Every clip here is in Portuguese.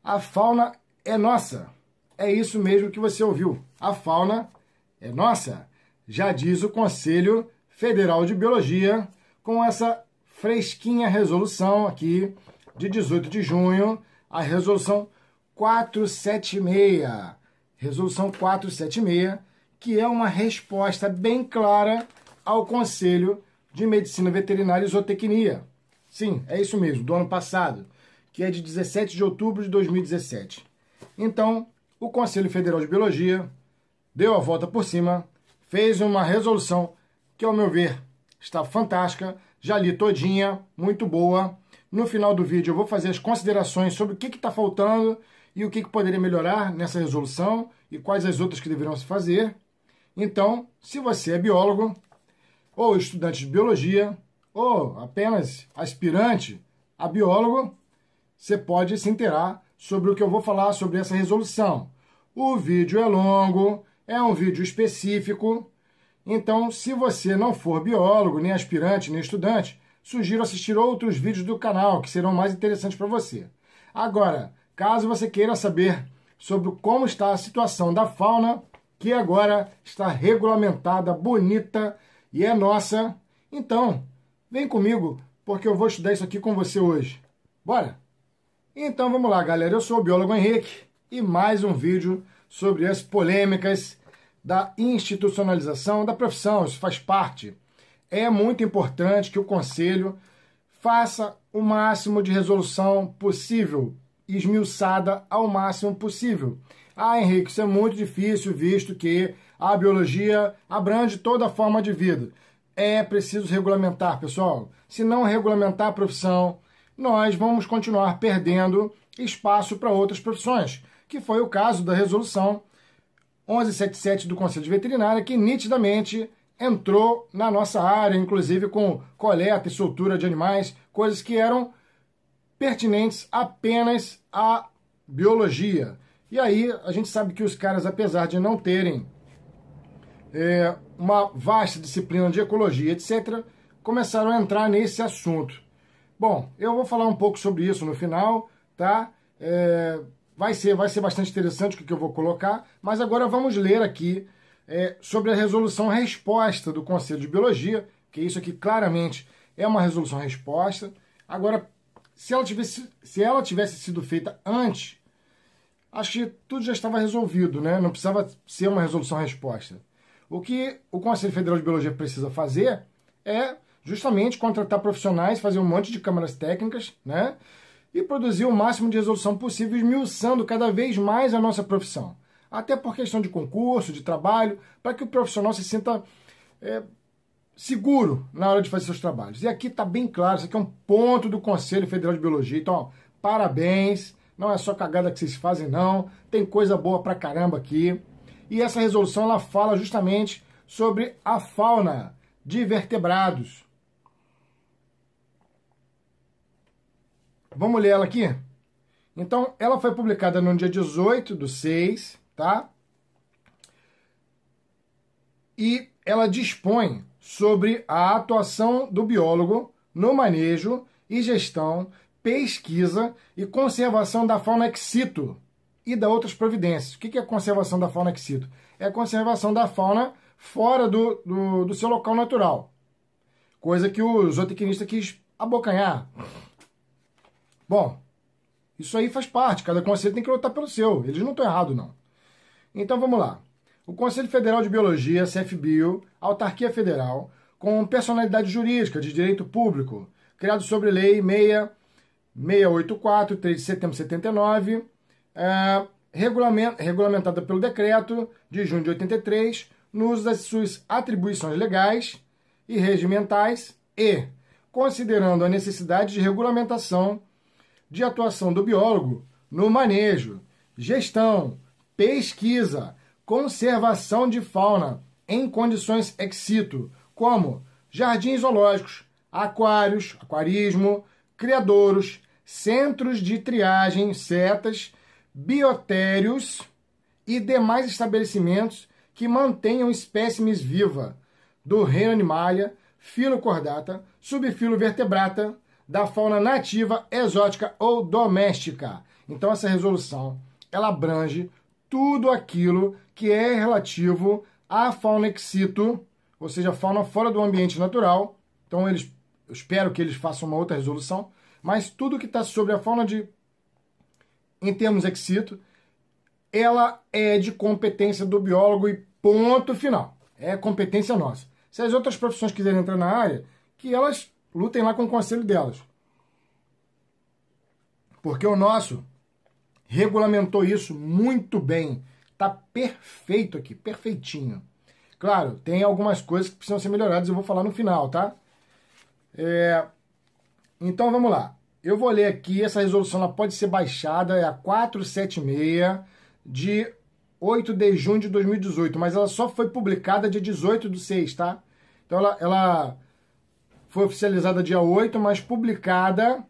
A fauna é nossa. É isso mesmo que você ouviu. A fauna é nossa. Já diz o Conselho Federal de Biologia, com essa fresquinha resolução aqui de 18 de junho, a resolução 476. Resolução 476, que é uma resposta bem clara ao Conselho de Medicina Veterinária e Zootecnia. Sim, é isso mesmo, do ano passado, que é de 17 de outubro de 2017. Então, o Conselho Federal de Biologia deu a volta por cima, fez uma resolução que, ao meu ver, está fantástica, já li todinha, muito boa. No final do vídeo eu vou fazer as considerações sobre o que está faltando e o que poderia melhorar nessa resolução e quais as outras que deveriam se fazer. Então, se você é biólogo, ou estudante de biologia, ou apenas aspirante a biólogo, você pode se inteirar sobre o que eu vou falar sobre essa resolução. O vídeo é longo, é um vídeo específico, então se você não for biólogo, nem aspirante, nem estudante, sugiro assistir outros vídeos do canal que serão mais interessantes para você. Agora, caso você queira saber sobre como está a situação da fauna, que agora está regulamentada, bonita e é nossa, então vem comigo, porque eu vou estudar isso aqui com você hoje. Bora? Então vamos lá, galera. Eu sou o biólogo Henrique e mais um vídeo sobre as polêmicas da institucionalização da profissão. Isso faz parte. É muito importante que o Conselho faça o máximo de resolução possível, esmiuçada ao máximo possível. Ah, Henrique, isso é muito difícil, visto que a biologia abrange toda a forma de vida. É preciso regulamentar, pessoal. Se não regulamentar a profissão, nós vamos continuar perdendo espaço para outras profissões, que foi o caso da resolução 1177 do Conselho de Veterinária, que nitidamente entrou na nossa área, inclusive com coleta e soltura de animais, coisas que eram pertinentes apenas à biologia. E aí a gente sabe que os caras, apesar de não terem uma vasta disciplina de ecologia, etc., começaram a entrar nesse assunto. Bom, eu vou falar um pouco sobre isso no final, tá? Vai ser bastante interessante o que eu vou colocar, mas agora vamos ler aqui sobre a resolução resposta do Conselho de Biologia, que isso aqui claramente é uma resolução resposta. Agora, se ela tivesse sido feita antes, acho que tudo já estava resolvido, né? Não precisava ser uma resolução resposta. O que o Conselho Federal de Biologia precisa fazer é justamente contratar profissionais, fazer um monte de câmaras técnicas, né? E produzir o máximo de resolução possível, esmiuçando cada vez mais a nossa profissão. Até por questão de concurso, de trabalho, para que o profissional se sinta seguro na hora de fazer seus trabalhos. E aqui está bem claro, isso aqui é um ponto do Conselho Federal de Biologia. Então, ó, parabéns, não é só cagada que vocês fazem, não. Tem coisa boa pra caramba aqui. E essa resolução, ela fala justamente sobre a fauna de vertebrados. Vamos ler ela aqui? Então, ela foi publicada no dia 18/6, tá? E ela dispõe sobre a atuação do biólogo no manejo e gestão, pesquisa e conservação da fauna ex situ e da outras providências. O que é a conservação da fauna ex situ? É a conservação da fauna fora do seu local natural. Coisa que o zootecnista quis abocanhar. Bom, isso aí faz parte. Cada conselho tem que lutar pelo seu. Eles não estão errados, não. Então, vamos lá. O Conselho Federal de Biologia, CFBio, autarquia federal, com personalidade jurídica de direito público, criado sobre Lei 684, 3 de setembro de 79, regulamentada pelo Decreto de junho de 83, no uso das suas atribuições legais e regimentais e, considerando a necessidade de regulamentação de atuação do biólogo no manejo, gestão, pesquisa, conservação de fauna em condições ex situ, como jardins zoológicos, aquários, aquarismo, criadouros, centros de triagem, setas, biotérios e demais estabelecimentos que mantenham espécimes vivas do reino Animalia, filo Chordata, subfilo Vertebrata, da fauna nativa, exótica ou doméstica. Então essa resolução, ela abrange tudo aquilo que é relativo à fauna ex situ, ou seja, fauna fora do ambiente natural. Então eu espero que eles façam uma outra resolução, mas tudo que está sobre a fauna em termos ex situ, ela é de competência do biólogo e ponto final. É competência nossa. Se as outras profissões quiserem entrar na área, que elas lutem lá com o conselho delas. Porque o nosso regulamentou isso muito bem. Está perfeito aqui, perfeitinho. Claro, tem algumas coisas que precisam ser melhoradas, eu vou falar no final, tá? Então vamos lá. Eu vou ler aqui, essa resolução ela pode ser baixada, é a 476 de 8 de junho de 2018, mas ela só foi publicada dia 18/6, tá? Então ela foi oficializada dia 8, mas publicada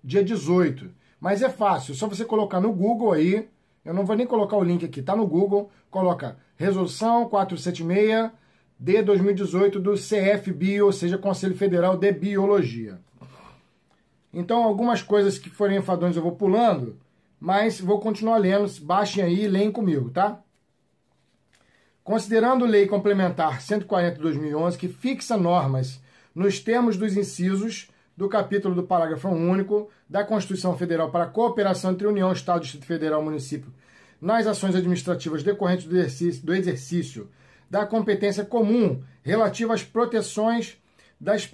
dia 18. Mas é fácil, é só você colocar no Google aí, eu não vou nem colocar o link aqui, tá no Google, coloca Resolução 476 de 2018 do CFBio, ou seja, Conselho Federal de Biologia. Então, algumas coisas que forem enfadonhas eu vou pulando, mas vou continuar lendo, baixem aí e leem comigo, tá? Considerando Lei Complementar 140 de 2011, que fixa normas nos termos dos incisos do capítulo do parágrafo único da Constituição Federal para a cooperação entre União, Estado, Distrito Federal e Município nas ações administrativas decorrentes do exercício da competência comum relativa às proteções das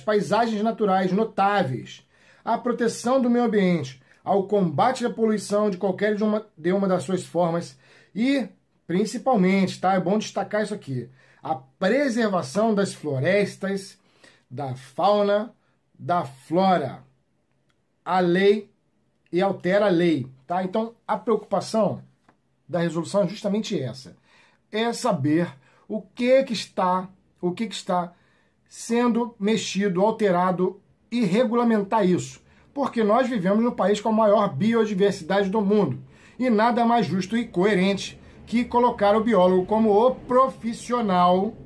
paisagens naturais notáveis, à proteção do meio ambiente, ao combate à poluição de qualquer de uma das suas formas e, principalmente, tá? É bom destacar isso aqui, a preservação das florestas, da fauna, da flora. A lei e altera a lei, tá? Então, a preocupação da resolução é justamente essa. É saber o que está sendo mexido, alterado e regulamentar isso. Porque nós vivemos no país com a maior biodiversidade do mundo. E nada mais justo e coerente que colocar o biólogo como o profissional,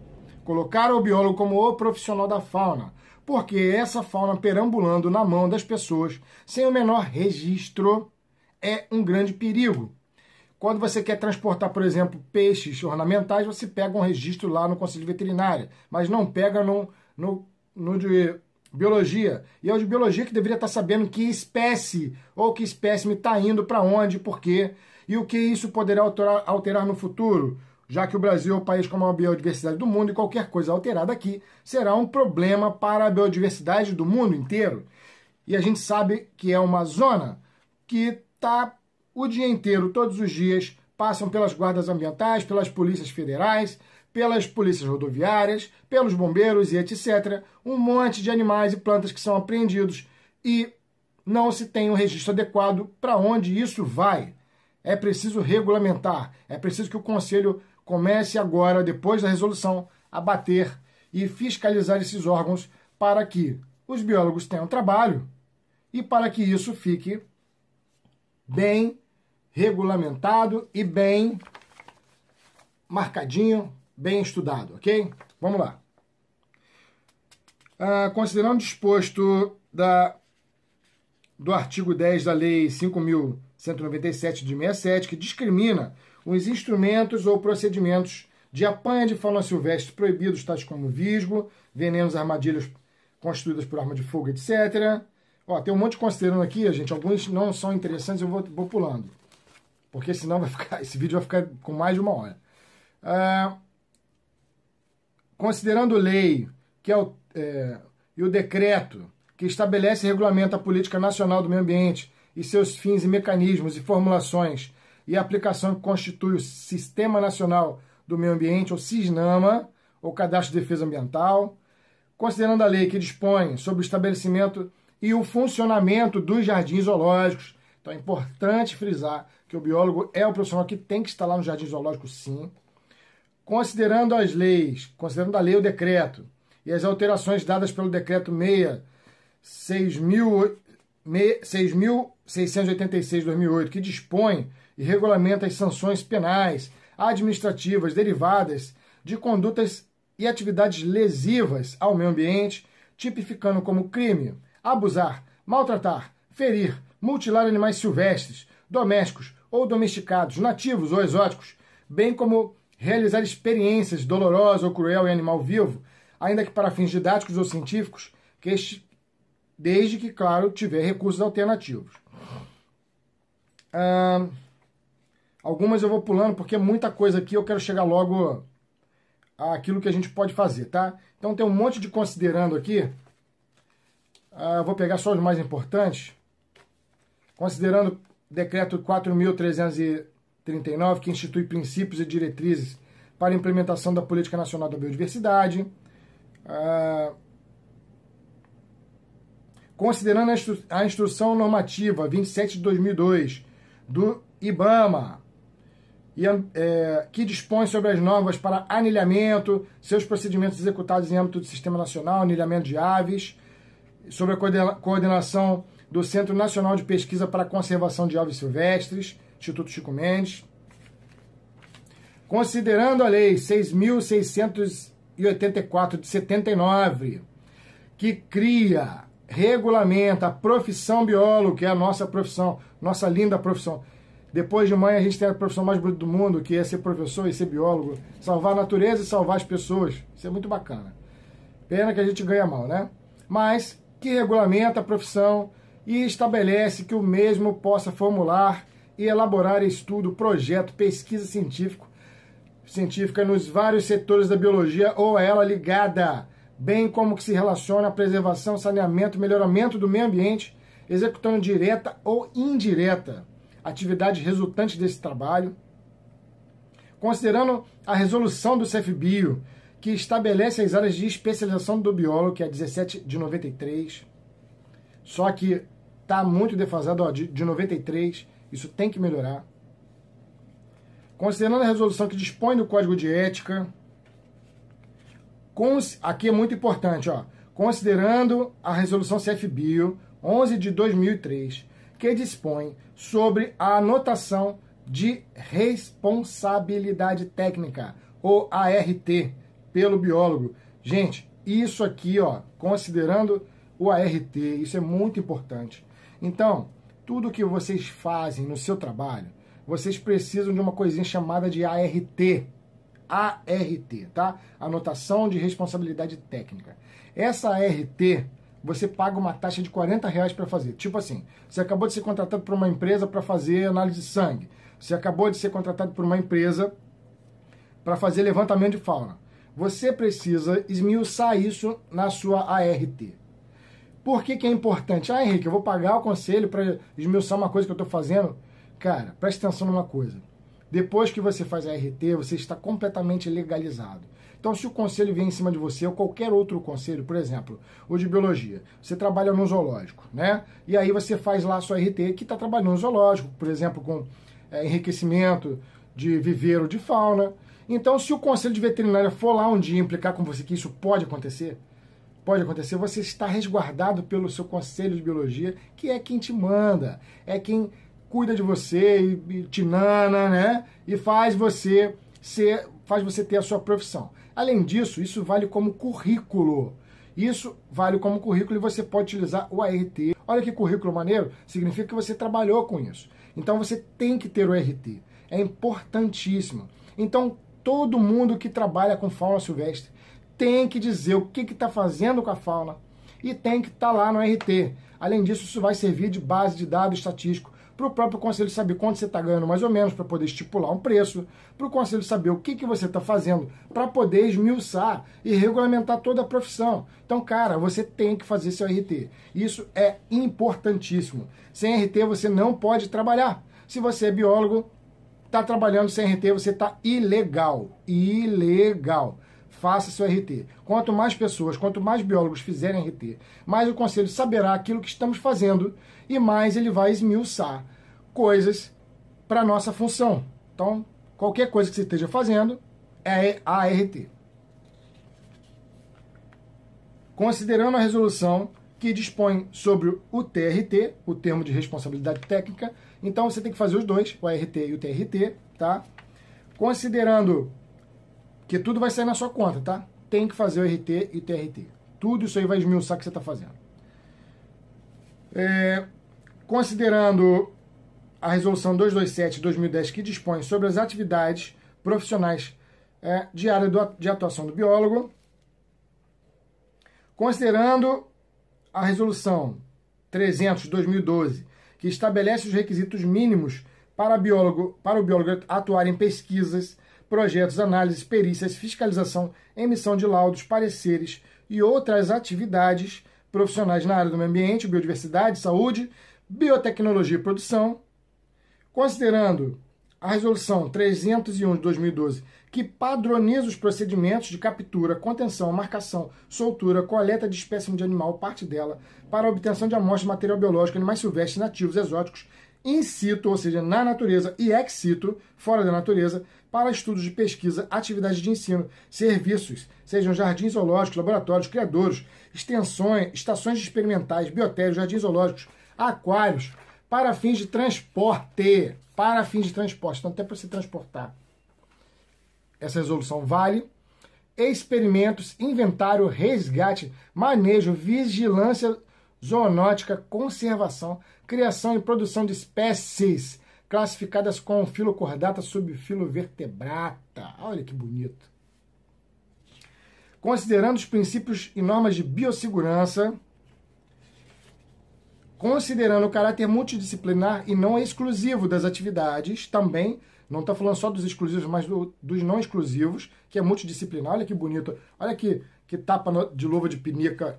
da fauna. Porque essa fauna perambulando na mão das pessoas, sem o menor registro, é um grande perigo. Quando você quer transportar, por exemplo, peixes ornamentais, você pega um registro lá no Conselho Veterinário, mas não pega no de biologia. E é o de biologia que deveria estar sabendo que espécie ou que espécime está indo para onde, por quê, e o que isso poderá alterar no futuro, já que o Brasil é o país com a maior biodiversidade do mundo e qualquer coisa alterada aqui será um problema para a biodiversidade do mundo inteiro. E a gente sabe que é uma zona que está o dia inteiro, todos os dias, passam pelas guardas ambientais, pelas polícias federais, pelas polícias rodoviárias, pelos bombeiros e etc. Um monte de animais e plantas que são apreendidos e não se tem um registro adequado para onde isso vai. É preciso regulamentar, é preciso que o Conselho comece agora, depois da resolução, a bater e fiscalizar esses órgãos para que os biólogos tenham trabalho e para que isso fique bem regulamentado e bem marcadinho, bem estudado, ok? Vamos lá. Considerando o disposto do artigo 10 da Lei 5.197 de 67, que discrimina os instrumentos ou procedimentos de apanha de fauna silvestre proibidos, tais como visgo, venenos, armadilhas constituídas por arma de fogo, etc. Ó, tem um monte de considerando aqui, gente. Alguns não são interessantes, eu vou pulando. Porque senão esse vídeo vai ficar com mais de 1 hora. Considerando lei e o decreto que estabelece e regulamenta a política nacional do meio ambiente e seus fins e mecanismos e formulações e a aplicação que constitui o Sistema Nacional do Meio Ambiente, ou SISNAMA, ou Cadastro de Defesa Ambiental, considerando a lei que dispõe sobre o estabelecimento e o funcionamento dos jardins zoológicos. Então é importante frisar que o biólogo é o profissional que tem que estar lá no jardim zoológico, sim. Considerando as leis, considerando a lei e o decreto, e as alterações dadas pelo decreto 6.686 de 2008, que dispõe e regulamenta as sanções penais, administrativas, derivadas de condutas e atividades lesivas ao meio ambiente, tipificando como crime abusar, maltratar, ferir, mutilar animais silvestres, domésticos ou domesticados, nativos ou exóticos, bem como realizar experiências dolorosas ou cruel em animal vivo, ainda que para fins didáticos ou científicos, desde que, claro, tiver recursos alternativos. Algumas eu vou pulando porque é muita coisa aqui, eu quero chegar logo àquilo que a gente pode fazer, tá? Então tem um monte de considerando aqui. Vou pegar só os mais importantes. Considerando o decreto 4.339, que institui princípios e diretrizes para a implementação da Política Nacional da Biodiversidade. Considerando a Instrução Normativa 27 de 2002 do IBAMA, que dispõe sobre as normas para anilhamento, seus procedimentos executados em âmbito do Sistema Nacional, anilhamento de aves, sobre a coordenação do Centro Nacional de Pesquisa para a Conservação de Aves Silvestres, Instituto Chico Mendes. Considerando a Lei 6.684 de 79, que cria, regulamenta a profissão biólogo, que é a nossa profissão, nossa linda profissão. Depois de mãe, a gente tem a profissão mais bonita do mundo, que é ser professor e ser biólogo, salvar a natureza e salvar as pessoas. Isso é muito bacana. Pena que a gente ganha mal, né? Mas que regulamenta a profissão e estabelece que o mesmo possa formular e elaborar estudo, projeto, pesquisa científica nos vários setores da biologia ou a ela ligada, bem como que se relaciona à preservação, saneamento, melhoramento do meio ambiente, executando direta ou indireta atividades resultantes desse trabalho. Considerando a resolução do CFBio, que estabelece as áreas de especialização do biólogo, que é 17 de 93, só que está muito defasado, de 93, isso tem que melhorar. Considerando a resolução que dispõe do Código de Ética, aqui é muito importante, considerando a resolução CFBio 11 de 2003, que dispõe sobre a anotação de responsabilidade técnica, ou ART, pelo biólogo. Gente, isso aqui, considerando o ART, isso é muito importante. Então, tudo que vocês fazem no seu trabalho, vocês precisam de uma coisinha chamada de ART. ART, tá? Anotação de responsabilidade técnica. Essa ART, você paga uma taxa de R$40 para fazer. Tipo assim, você acabou de ser contratado por uma empresa para fazer análise de sangue. Você acabou de ser contratado por uma empresa para fazer levantamento de fauna. Você precisa esmiuçar isso na sua ART. Por que é importante? Henrique, eu vou pagar o conselho para esmiuçar uma coisa que eu estou fazendo. Cara, preste atenção numa coisa. Depois que você faz a ART, você está completamente legalizado. Então, se o conselho vier em cima de você, ou qualquer outro conselho, por exemplo, o de biologia, você trabalha no zoológico, né? E aí você faz lá a sua ART, que está trabalhando no zoológico, por exemplo, com enriquecimento de viveiro de fauna. Então, se o conselho de veterinária for lá um dia implicar com você que isso pode acontecer, você está resguardado pelo seu conselho de biologia, que é quem te manda, é quem cuida de você e te nana, né? E faz você ter a sua profissão. Além disso, isso vale como currículo. Isso vale como currículo e você pode utilizar o ART. Olha que currículo maneiro, significa que você trabalhou com isso. Então você tem que ter o ART. É importantíssimo. Então todo mundo que trabalha com fauna silvestre tem que dizer o que está fazendo com a fauna e tem que estar lá no ART. Além disso, isso vai servir de base de dados estatístico para o próprio conselho saber quanto você está ganhando mais ou menos, para poder estipular um preço, para o conselho saber o que você está fazendo, para poder esmiuçar e regulamentar toda a profissão. Então, cara, você tem que fazer seu RT. Isso é importantíssimo. Sem RT você não pode trabalhar. Se você é biólogo, está trabalhando sem RT, você está ilegal. Ilegal. Faça seu RT. Quanto mais pessoas, quanto mais biólogos fizerem RT, mais o conselho saberá aquilo que estamos fazendo e mais ele vai esmiuçar coisas para a nossa função. Então, qualquer coisa que você esteja fazendo é a ART. Considerando a resolução que dispõe sobre o TRT, o termo de responsabilidade técnica, então você tem que fazer os dois, o ART e o TRT, tá? Considerando que tudo vai sair na sua conta, tá? Tem que fazer o RT e o TRT. Tudo isso aí vai esmiuçar o que você está fazendo. Considerando a resolução 227 de 2010, que dispõe sobre as atividades profissionais de área de atuação do biólogo, considerando a resolução 300 de 2012, que estabelece os requisitos mínimos para o biólogo atuar em pesquisas, projetos, análises, perícias, fiscalização, emissão de laudos, pareceres e outras atividades profissionais na área do meio ambiente, biodiversidade, saúde, biotecnologia e produção, considerando a resolução 301 de 2012, que padroniza os procedimentos de captura, contenção, marcação, soltura, coleta de espécime de animal, parte dela, para a obtenção de amostras de material biológico, animais silvestres, nativos, exóticos, in situ, ou seja, na natureza, e ex situ, fora da natureza, para estudos de pesquisa, atividades de ensino, serviços, sejam jardins zoológicos, laboratórios, criadouros, extensões, estações experimentais, biotérios, jardins zoológicos, aquários, para fins de transporte. Para fins de transporte, então até para se transportar. Essa resolução vale. Experimentos, inventário, resgate, manejo, vigilância zoonótica, conservação, criação e produção de espécies classificadas com filocordata, subfilo vertebrata. Olha que bonito. Considerando os princípios e normas de biossegurança, considerando o caráter multidisciplinar e não exclusivo das atividades, também, não está falando só dos exclusivos, mas dos não exclusivos, que é multidisciplinar, olha que bonito, olha que tapa de luva de pelica,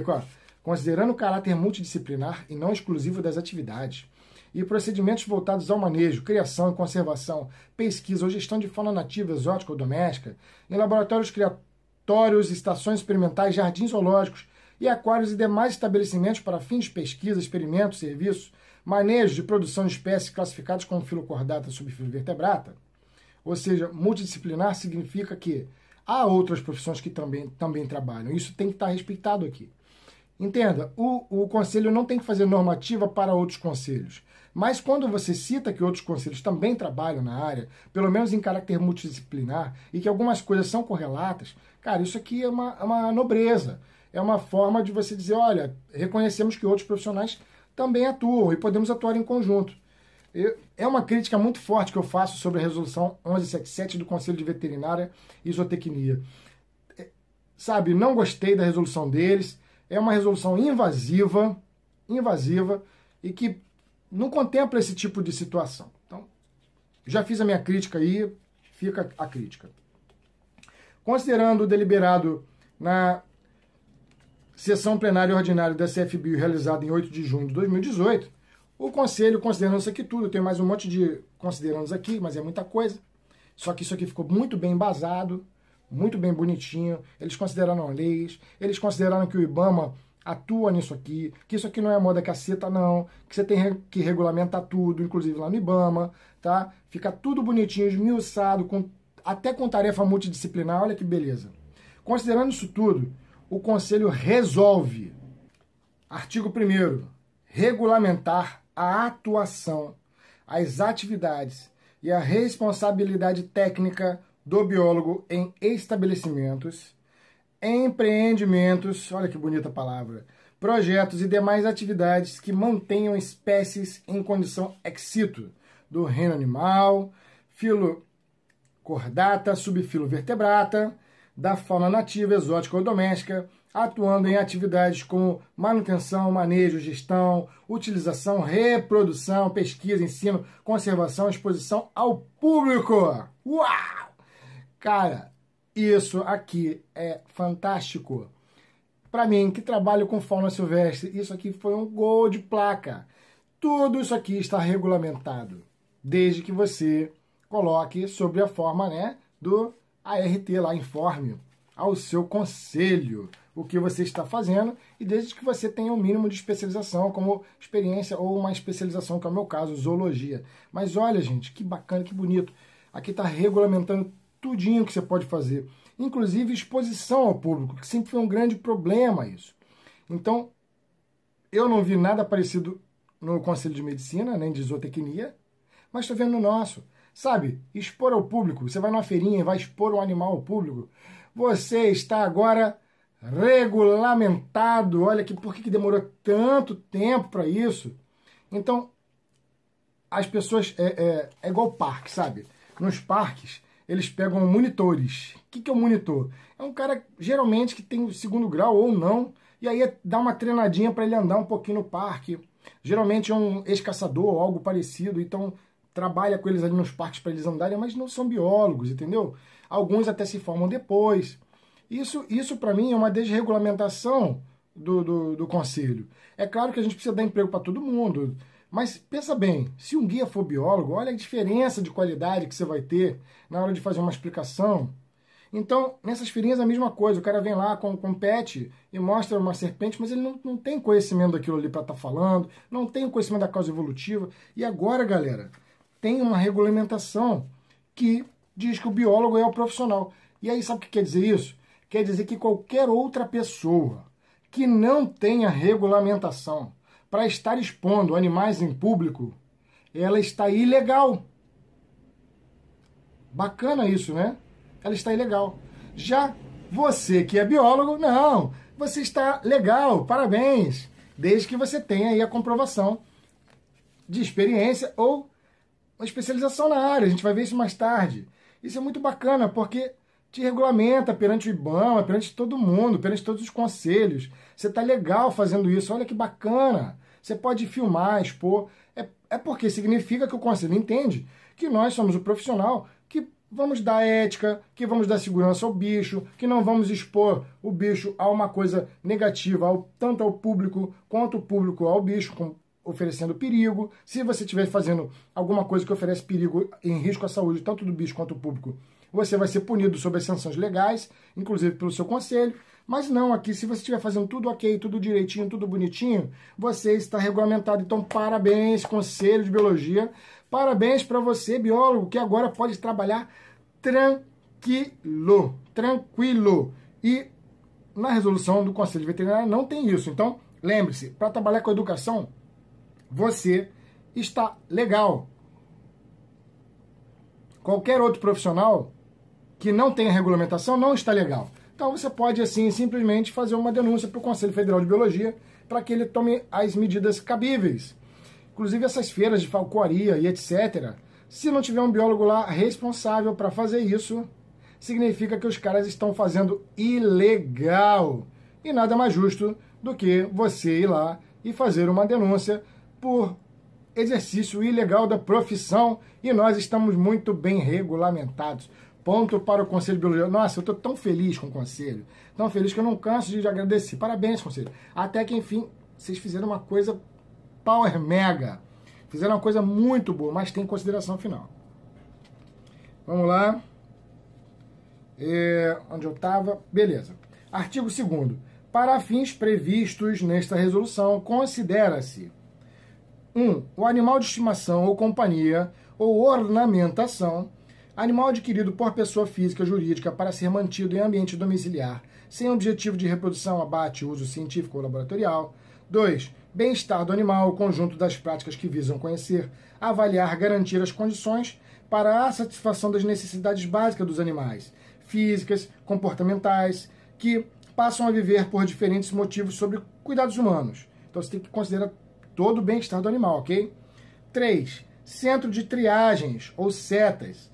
ó. Considerando o caráter multidisciplinar e não exclusivo das atividades, e procedimentos voltados ao manejo, criação e conservação, pesquisa ou gestão de fauna nativa, exótica ou doméstica, em laboratórios criatórios, estações experimentais, jardins zoológicos, e aquários e demais estabelecimentos para fins de pesquisa, experimentos, serviços, manejo de produção de espécies classificadas como filocordata, subfilo vertebrata. Ou seja, multidisciplinar significa que há outras profissões que também trabalham. Isso tem que estar respeitado aqui. Entenda, o conselho não tem que fazer normativa para outros conselhos. Mas quando você cita que outros conselhos também trabalham na área, pelo menos em caráter multidisciplinar, e que algumas coisas são correlatas, cara, isso aqui é uma nobreza. É uma forma de você dizer, olha, reconhecemos que outros profissionais também atuam e podemos atuar em conjunto. É uma crítica muito forte que eu faço sobre a resolução 1177 do Conselho de Veterinária e Zootecnia. Sabe, não gostei da resolução deles, é uma resolução invasiva e que não contempla esse tipo de situação. Então, já fiz a minha crítica aí, fica a crítica. Considerando o deliberado na sessão plenária ordinária da CFBio realizada em 8 de junho de 2018, o Conselho, considerando isso aqui tudo, tem mais um monte de considerandos aqui, mas é muita coisa, só que isso aqui ficou muito bem embasado, muito bem bonitinho, eles consideraram leis, eles consideraram que o IBAMA atua nisso aqui, que isso aqui não é moda caceta não, que você tem que regulamentar tudo, inclusive lá no IBAMA, tá? Fica tudo bonitinho, esmiuçado, até com tarefa multidisciplinar, olha que beleza. Considerando isso tudo, o Conselho resolve, artigo 1º, regulamentar a atuação, as atividades e a responsabilidade técnica do biólogo em estabelecimentos, empreendimentos, olha que bonita palavra, projetos e demais atividades que mantenham espécies em condição ex situ, do reino animal, filocordata, subfilo vertebrata, da fauna nativa, exótica ou doméstica, atuando em atividades como manutenção, manejo, gestão, utilização, reprodução, pesquisa, ensino, conservação, exposição ao público. Uau! Cara, isso aqui é fantástico. Para mim, que trabalho com fauna silvestre, isso aqui foi um gol de placa. Tudo isso aqui está regulamentado, desde que você coloque sobre a forma, né, do ART lá, informe ao seu conselho o que você está fazendo e desde que você tenha um mínimo de especialização, como experiência ou uma especialização, que é o meu caso, zoologia. Mas olha, gente, que bacana, que bonito. Aqui está regulamentando tudinho que você pode fazer, inclusive exposição ao público, que sempre foi um grande problema isso. Então, eu não vi nada parecido no Conselho de Medicina, nem de Zootecnia, mas estou vendo no nosso. Sabe, expor ao público. Você vai numa feirinha e vai expor um animal ao público. Você está agora regulamentado. Olha que por que demorou tanto tempo para isso? Então, as pessoas... É igual parque, sabe? Nos parques, eles pegam monitores. O que é um monitor? É um cara, geralmente, que tem o segundo grau ou não, e aí dá uma treinadinha para ele andar um pouquinho no parque. Geralmente é um ex-caçador ou algo parecido, então trabalha com eles ali nos parques para eles andarem, mas não são biólogos, entendeu? Alguns até se formam depois. Isso para mim, é uma desregulamentação do conselho. É claro que a gente precisa dar emprego para todo mundo, mas pensa bem, se um guia for biólogo, olha a diferença de qualidade que você vai ter na hora de fazer uma explicação. Então, nessas feirinhas a mesma coisa, o cara vem lá com um pet e mostra uma serpente, mas ele não tem conhecimento daquilo ali para estar falando, não tem conhecimento da causa evolutiva. E agora, galera, tem uma regulamentação que diz que o biólogo é o profissional. E aí, sabe o que quer dizer isso? Quer dizer que qualquer outra pessoa que não tenha regulamentação para estar expondo animais em público, ela está ilegal. Bacana isso, né? Ela está ilegal. Já você que é biólogo, não, você está legal, parabéns, desde que você tenha aí a comprovação de experiência ou uma especialização na área. A gente vai ver isso mais tarde. Isso é muito bacana, porque te regulamenta perante o IBAMA, perante todo mundo, perante todos os conselhos. Você está legal fazendo isso, olha que bacana. Você pode filmar, expor. É porque significa que o conselho entende que nós somos o profissional que vamos dar ética, que vamos dar segurança ao bicho, que não vamos expor o bicho a uma coisa negativa, tanto ao público quanto o público ao bicho, oferecendo perigo. Se você estiver fazendo alguma coisa que oferece perigo em risco à saúde, tanto do bicho quanto do público, você vai ser punido sob as sanções legais, inclusive pelo seu conselho. Mas não, aqui, se você estiver fazendo tudo ok, tudo direitinho, tudo bonitinho, você está regulamentado. Então, parabéns, Conselho de Biologia. Parabéns para você, biólogo, que agora pode trabalhar tranquilo. E na resolução do Conselho Veterinário não tem isso. Então, lembre-se, para trabalhar com educação, você está legal. Qualquer outro profissional que não tenha regulamentação não está legal. Então você pode, assim, simplesmente fazer uma denúncia para o Conselho Federal de Biologia para que ele tome as medidas cabíveis. Inclusive essas feiras de falcoaria e etc. Se não tiver um biólogo lá responsável para fazer isso, significa que os caras estão fazendo ilegal. E nada mais justo do que você ir lá e fazer uma denúncia por exercício ilegal da profissão, e nós estamos muito bem regulamentados. Ponto para o Conselho de Biologia. Nossa, eu estou tão feliz com o Conselho, tão feliz que eu não canso de agradecer. Parabéns, Conselho. Até que, enfim, vocês fizeram uma coisa power mega. Fizeram uma coisa muito boa, mas tem consideração final. Vamos lá. Onde eu estava? Beleza. Artigo 2º. Para fins previstos nesta resolução, considera-se 1. O animal de estimação ou companhia ou ornamentação, animal adquirido por pessoa física ou jurídica para ser mantido em ambiente domiciliar, sem objetivo de reprodução, abate, uso científico ou laboratorial. 2. Bem-estar do animal, o conjunto das práticas que visam conhecer, avaliar, garantir as condições para a satisfação das necessidades básicas dos animais, físicas, comportamentais, que passam a viver por diferentes motivos sobre cuidados humanos. Então você tem que considerar todo o bem-estar do animal, ok? 3. Centro de triagens, ou CETAS.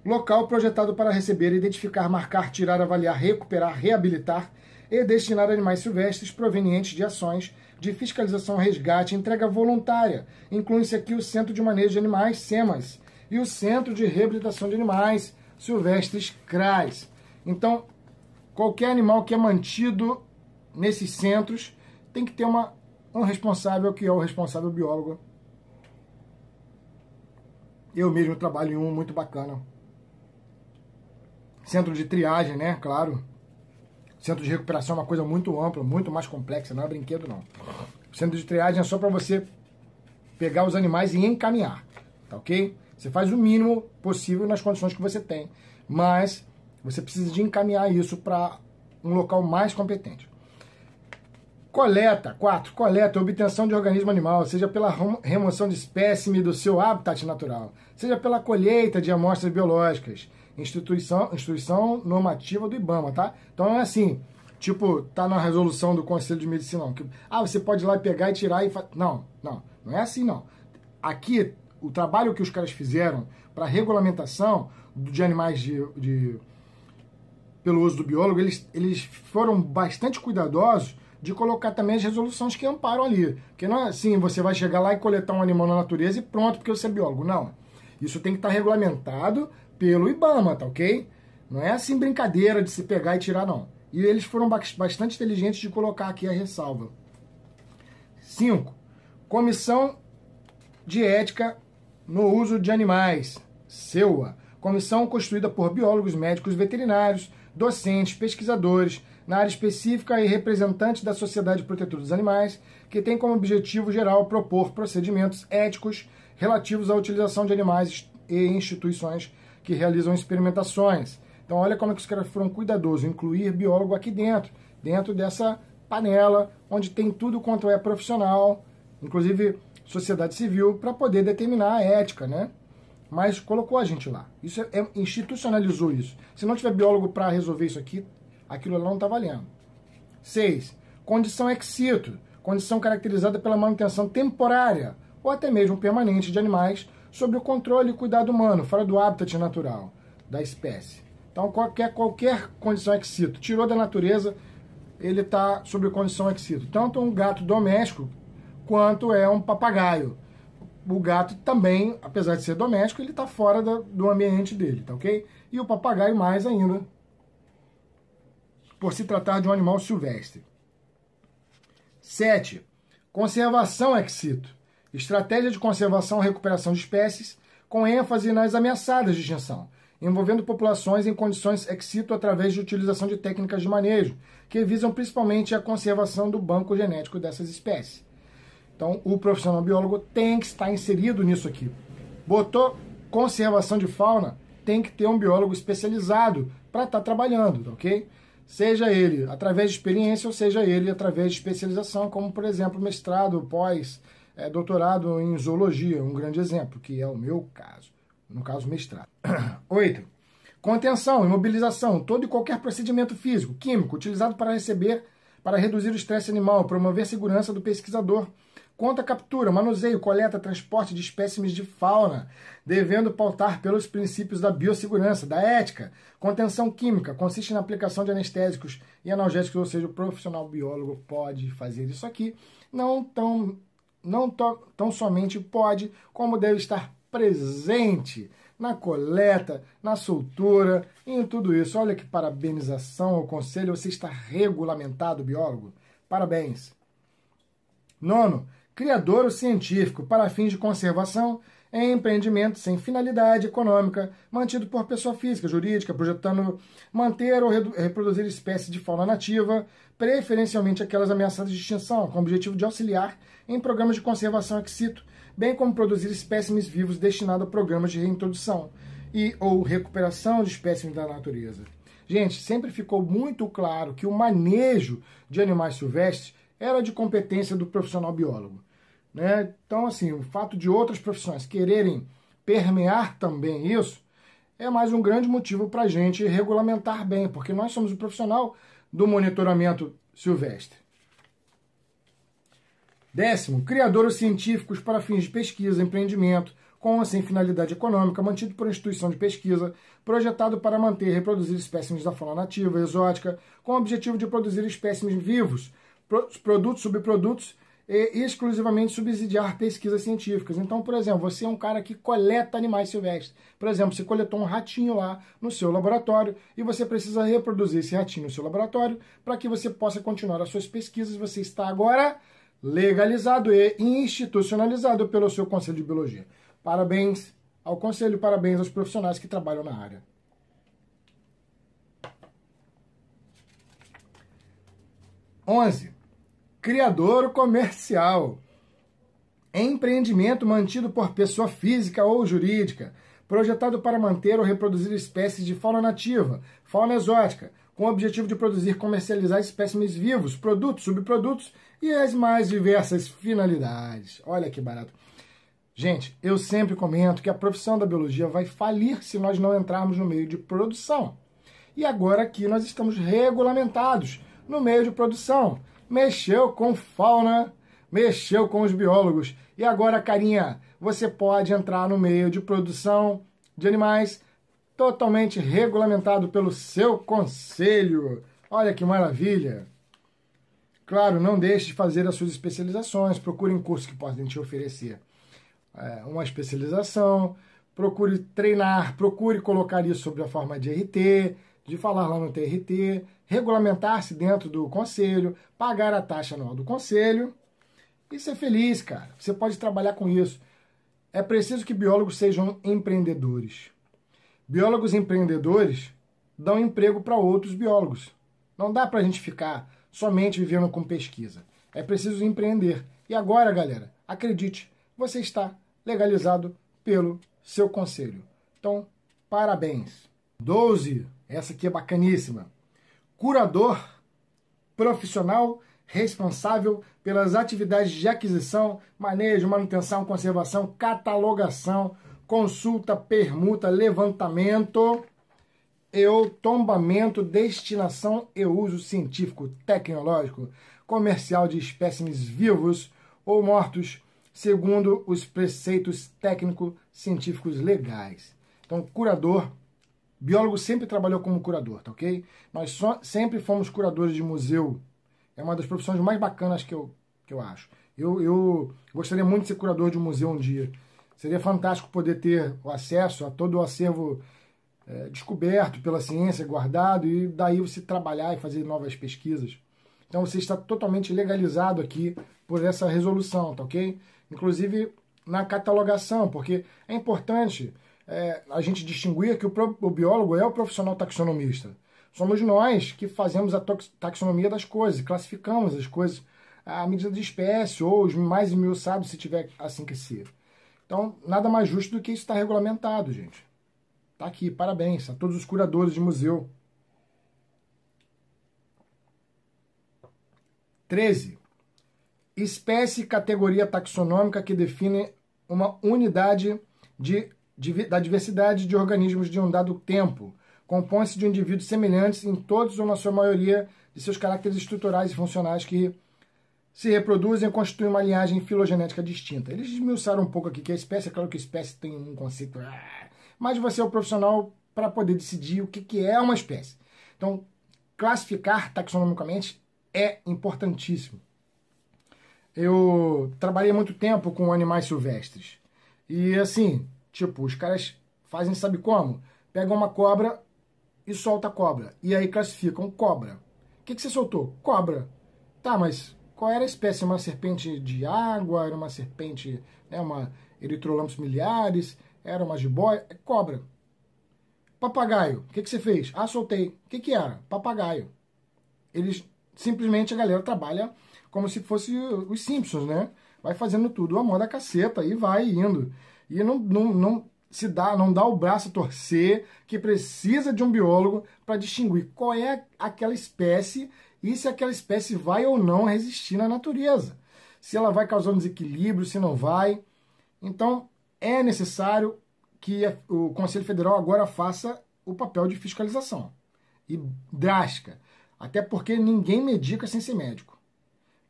Local projetado para receber, identificar, marcar, tirar, avaliar, recuperar, reabilitar e destinar animais silvestres provenientes de ações de fiscalização, resgate e entrega voluntária. Inclui-se aqui o Centro de Manejo de Animais, SEMAS, e o Centro de Reabilitação de Animais Silvestres, CRAS. Então, qualquer animal que é mantido nesses centros tem que ter um responsável, que é o responsável biólogo. Eu mesmo trabalho em um muito bacana. Centro de triagem, né? Claro. Centro de recuperação é uma coisa muito ampla, muito mais complexa, não é brinquedo, não. O centro de triagem é só para você pegar os animais e encaminhar, tá ok? Você faz o mínimo possível nas condições que você tem, mas você precisa de encaminhar isso para um local mais competente. Coleta, 4. Coleta, obtenção de organismo animal, seja pela remoção de espécime do seu habitat natural, seja pela colheita de amostras biológicas, instituição normativa do IBAMA, tá? Então não é assim, tipo, tá na resolução do Conselho de Medicina, não. Que, você pode ir lá pegar e tirar e... Não. Não é assim, não. Aqui, o trabalho que os caras fizeram para regulamentação de animais pelo uso do biólogo, eles foram bastante cuidadosos de colocar também as resoluções que amparam ali. Porque não é assim, você vai chegar lá e coletar um animal na natureza e pronto, porque você é biólogo. Não. Isso tem que estar regulamentado pelo IBAMA, tá ok? Não é assim brincadeira de se pegar e tirar, não. E eles foram bastante inteligentes de colocar aqui a ressalva. 5. Comissão de Ética no Uso de Animais, CEUA. Comissão constituída por biólogos, médicos, veterinários, docentes, pesquisadores, na área específica e representantes da Sociedade Protetora dos Animais, que tem como objetivo geral propor procedimentos éticos relativos à utilização de animais e instituições que realizam experimentações. Então, olha como é que os caras foram cuidadosos, incluir biólogo aqui dentro dessa panela, onde tem tudo quanto é profissional, inclusive sociedade civil, para poder determinar a ética, né? Mas colocou a gente lá. Isso institucionalizou isso. Se não tiver biólogo para resolver isso aqui, aquilo lá não está valendo. 6. Condição ex situ. Condição caracterizada pela manutenção temporária ou até mesmo permanente de animais sob o controle e cuidado humano, fora do habitat natural da espécie. Então, qualquer condição ex situ, tirou da natureza, ele está sob condição ex situ. Tanto um gato doméstico quanto é um papagaio. O gato também, apesar de ser doméstico, ele está fora do ambiente dele, tá ok? E o papagaio mais ainda, por se tratar de um animal silvestre. 7. Conservação ex situ. Estratégia de conservação e recuperação de espécies com ênfase nas ameaçadas de extinção, envolvendo populações em condições ex situ através de utilização de técnicas de manejo, que visam principalmente a conservação do banco genético dessas espécies. Então, o profissional biólogo tem que estar inserido nisso aqui. Botou conservação de fauna, tem que ter um biólogo especializado para estar trabalhando, ok? Seja ele através de experiência ou seja ele através de especialização, como, por exemplo, mestrado, doutorado em zoologia, um grande exemplo, que é o meu caso, no caso, mestrado. 8. Contenção, imobilização, todo e qualquer procedimento físico, químico, utilizado para reduzir o estresse animal, promover a segurança do pesquisador, contra captura, manuseio, coleta, transporte de espécimes de fauna, devendo pautar pelos princípios da biossegurança, da ética. Contenção química consiste na aplicação de anestésicos e analgésicos, ou seja, o profissional biólogo pode fazer isso aqui. Não tão somente pode, como deve estar presente na coleta, na soltura, em tudo isso. Olha que parabenização ao conselho, você está regulamentado, biólogo. Parabéns. 9. Criadouro científico para fins de conservação em empreendimento sem finalidade econômica, mantido por pessoa física, jurídica, projetando manter ou reproduzir espécies de fauna nativa, preferencialmente aquelas ameaçadas de extinção, com o objetivo de auxiliar em programas de conservação ex situ, bem como produzir espécimes vivos destinados a programas de reintrodução e ou recuperação de espécimes da natureza. Gente, sempre ficou muito claro que o manejo de animais silvestres era de competência do profissional biólogo, né? Então, assim, o fato de outras profissões quererem permear também isso é mais um grande motivo para a gente regulamentar bem, porque nós somos o profissional do monitoramento silvestre. 10º, criadouros científicos para fins de pesquisa, empreendimento, com ou sem finalidade econômica, mantido por instituição de pesquisa, projetado para manter e reproduzir espécimes da fauna nativa, exótica, com o objetivo de produzir espécimes vivos, produtos, subprodutos e exclusivamente subsidiar pesquisas científicas. Então, por exemplo, você é um cara que coleta animais silvestres. Por exemplo, você coletou um ratinho lá no seu laboratório e você precisa reproduzir esse ratinho no seu laboratório para que você possa continuar as suas pesquisas. Você está agora legalizado e institucionalizado pelo seu Conselho de Biologia. Parabéns ao Conselho, parabéns aos profissionais que trabalham na área. 11. Criadouro comercial. Empreendimento mantido por pessoa física ou jurídica, projetado para manter ou reproduzir espécies de fauna nativa, fauna exótica, com o objetivo de produzir e comercializar espécimes vivos, produtos, subprodutos e as mais diversas finalidades. Olha que barato. Gente, eu sempre comento que a profissão da biologia vai falir se nós não entrarmos no meio de produção. E agora aqui nós estamos regulamentados no meio de produção. Mexeu com fauna, mexeu com os biólogos. E agora, carinha, você pode entrar no meio de produção de animais totalmente regulamentado pelo seu conselho. Olha que maravilha! Claro, não deixe de fazer as suas especializações, procure cursos que podem te oferecer uma especialização, procure treinar, procure colocar isso sob a forma de RT, de falar lá no TRT, regulamentar-se dentro do conselho, pagar a taxa anual do conselho e ser feliz, cara. Você pode trabalhar com isso. É preciso que biólogos sejam empreendedores. Biólogos empreendedores dão emprego para outros biólogos. Não dá para a gente ficar somente vivendo com pesquisa. É preciso empreender. E agora, galera, acredite, você está legalizado pelo seu conselho. Então, parabéns. 12, essa aqui é bacaníssima. Curador profissional responsável pelas atividades de aquisição, manejo, manutenção, conservação, catalogação, consulta, permuta, levantamento e o tombamento, destinação e uso científico, tecnológico, comercial de espécimes vivos ou mortos, segundo os preceitos técnico-científicos legais. Então, curador, biólogo sempre trabalhou como curador, tá ok? Nós sempre fomos curadores de museu. É uma das profissões mais bacanas que eu acho. Eu gostaria muito de ser curador de um museu um dia. Seria fantástico poder ter o acesso a todo o acervo descoberto pela ciência, guardado, e daí você trabalhar e fazer novas pesquisas. Então você está totalmente legalizado aqui por essa resolução, tá ok? Inclusive na catalogação, porque é importante a gente distinguir que o biólogo é o profissional taxonomista. Somos nós que fazemos a taxonomia das coisas, classificamos as coisas à medida de espécie, ou os mais esmiuçados, se tiver assim que ser. Então, nada mais justo do que isso estar regulamentado, gente. Tá aqui, parabéns a todos os curadores de museu. 13. Espécie e categoria taxonômica que define uma unidade da diversidade de organismos de um dado tempo. Compõe-se de indivíduos semelhantes em todos ou na sua maioria de seus caracteres estruturais e funcionais que se reproduzem e constituem uma linhagem filogenética distinta. Eles esmiuçaram um pouco aqui que a espécie, é claro que a espécie tem um conceito, mas você é o profissional para poder decidir o que é uma espécie. Então, classificar taxonomicamente é importantíssimo. Eu trabalhei muito tempo com animais silvestres. E assim, tipo, os caras fazem, sabe como? Pegam uma cobra e soltam a cobra. E aí classificam cobra. O que você soltou? Cobra. Tá, mas qual era a espécie? Uma serpente de água? Era uma serpente, uma Erythrolampus miliaris? Era uma jiboia? É cobra. Papagaio. O que você fez? Ah, soltei. O que era? Papagaio. Eles, simplesmente, a galera trabalha como se fosse os Simpsons, né? Vai fazendo tudo a moda caceta e vai indo. E não dá o braço a torcer, que precisa de um biólogo para distinguir qual é aquela espécie e se aquela espécie vai ou não resistir na natureza. Se ela vai causar um desequilíbrio, se não vai. Então, é necessário que o Conselho Federal agora faça o papel de fiscalização. E drástica. Até porque ninguém medica sem ser médico.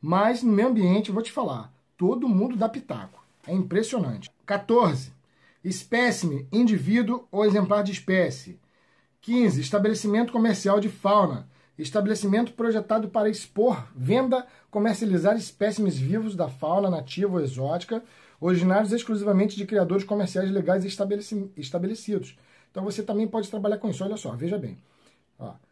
Mas no meio ambiente, eu vou te falar, todo mundo dá pitaco. É impressionante. 14. Espécime, indivíduo ou exemplar de espécie. 15. Estabelecimento comercial de fauna. Estabelecimento projetado para expor, venda, comercializar espécimes vivos da fauna nativa ou exótica, originários exclusivamente de criadores comerciais legais estabelecidos. Então você também pode trabalhar com isso. Olha só, veja bem.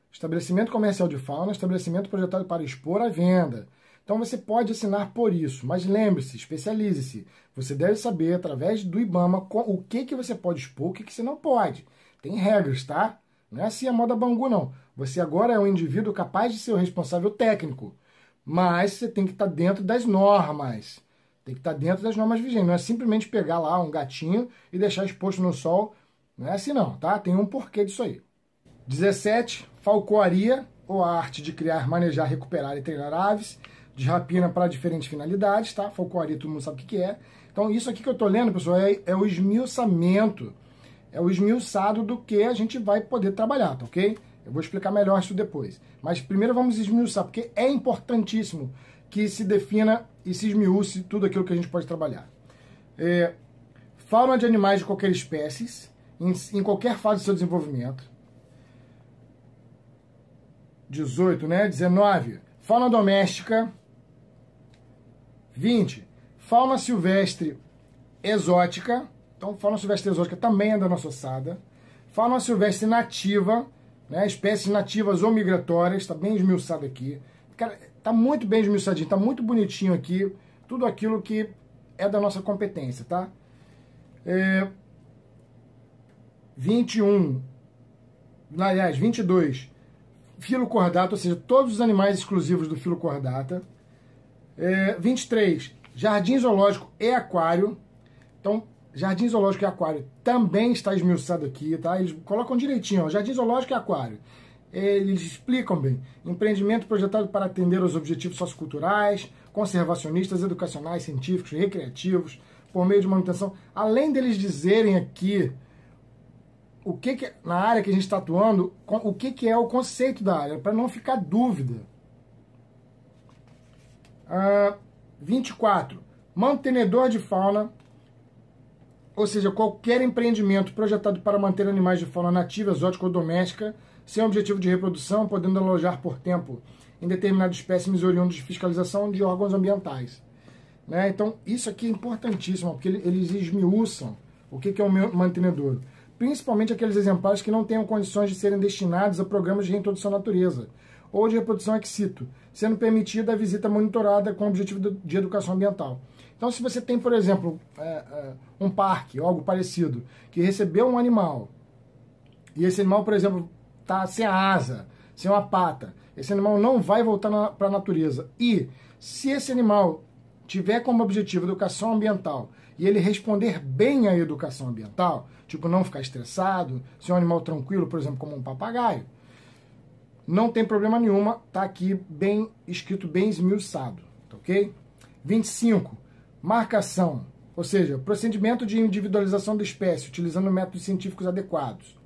Estabelecimento comercial de fauna, estabelecimento projetado para expor à venda. Então você pode assinar por isso, mas lembre-se, especialize-se. Você deve saber, através do IBAMA, o que você pode expor, o que você não pode. Tem regras, tá? Não é assim a moda Bangu, não. Você agora é um indivíduo capaz de ser o responsável técnico, mas você tem que estar dentro das normas. Tem que estar dentro das normas vigentes. Não é simplesmente pegar lá um gatinho e deixar exposto no sol. Não é assim não, tá? Tem um porquê disso aí. 17. Falcoaria, ou a arte de criar, manejar, recuperar e treinar aves de rapina para diferentes finalidades, tá? Falcoaria, todo mundo sabe o que é. Então, isso aqui que eu tô lendo, pessoal, é o esmiuçamento. É o esmiuçado do que a gente vai poder trabalhar, tá ok? Eu vou explicar melhor isso depois. Mas primeiro vamos esmiuçar, porque é importantíssimo que se defina e se esmiúce tudo aquilo que a gente pode trabalhar. Fauna de animais de qualquer espécie, em qualquer fase do seu desenvolvimento. 18, né? 19. Fauna doméstica. 20. Fauna silvestre exótica. Então, fauna silvestre exótica também é da nossa ossada. Fauna silvestre nativa, né? Espécies nativas ou migratórias. Está bem esmiuçado aqui. Cara, tá muito bem esmiuçadinho, tá muito bonitinho aqui. Tudo aquilo que é da nossa competência, tá? 21. Aliás, 22. Filocordata, ou seja, todos os animais exclusivos do filocordata. 23. Jardim zoológico e aquário. Então, jardim zoológico e aquário também está esmiuçado aqui, tá? Eles colocam direitinho, ó, jardim zoológico e aquário. Eles explicam bem. Empreendimento projetado para atender aos objetivos socioculturais, conservacionistas, educacionais, científicos, recreativos, por meio de manutenção. Além deles dizerem aqui o que na área que a gente está atuando, o que é o conceito da área, para não ficar dúvida. 24. Mantenedor de fauna, ou seja, qualquer empreendimento projetado para manter animais de fauna nativa, exótica ou doméstica, sem objetivo de reprodução, podendo alojar por tempo em determinados espécimes oriundos de fiscalização de órgãos ambientais. Né? Então, isso aqui é importantíssimo, porque eles esmiuçam o que é um mantenedor. Principalmente aqueles exemplares que não tenham condições de serem destinados a programas de reintrodução à natureza ou de reprodução ex situ, sendo permitida a visita monitorada com o objetivo de educação ambiental. Então, se você tem, por exemplo, um parque ou algo parecido, que recebeu um animal, e esse animal, por exemplo, está sem a asa, sem uma pata, esse animal não vai voltar para a natureza. E se esse animal tiver como objetivo educação ambiental e ele responder bem à educação ambiental, tipo não ficar estressado, ser um animal tranquilo, por exemplo, como um papagaio, não tem problema nenhuma, tá aqui bem escrito, bem esmiuçado, tá ok? 25. Marcação, ou seja, procedimento de individualização da espécie, utilizando métodos científicos adequados.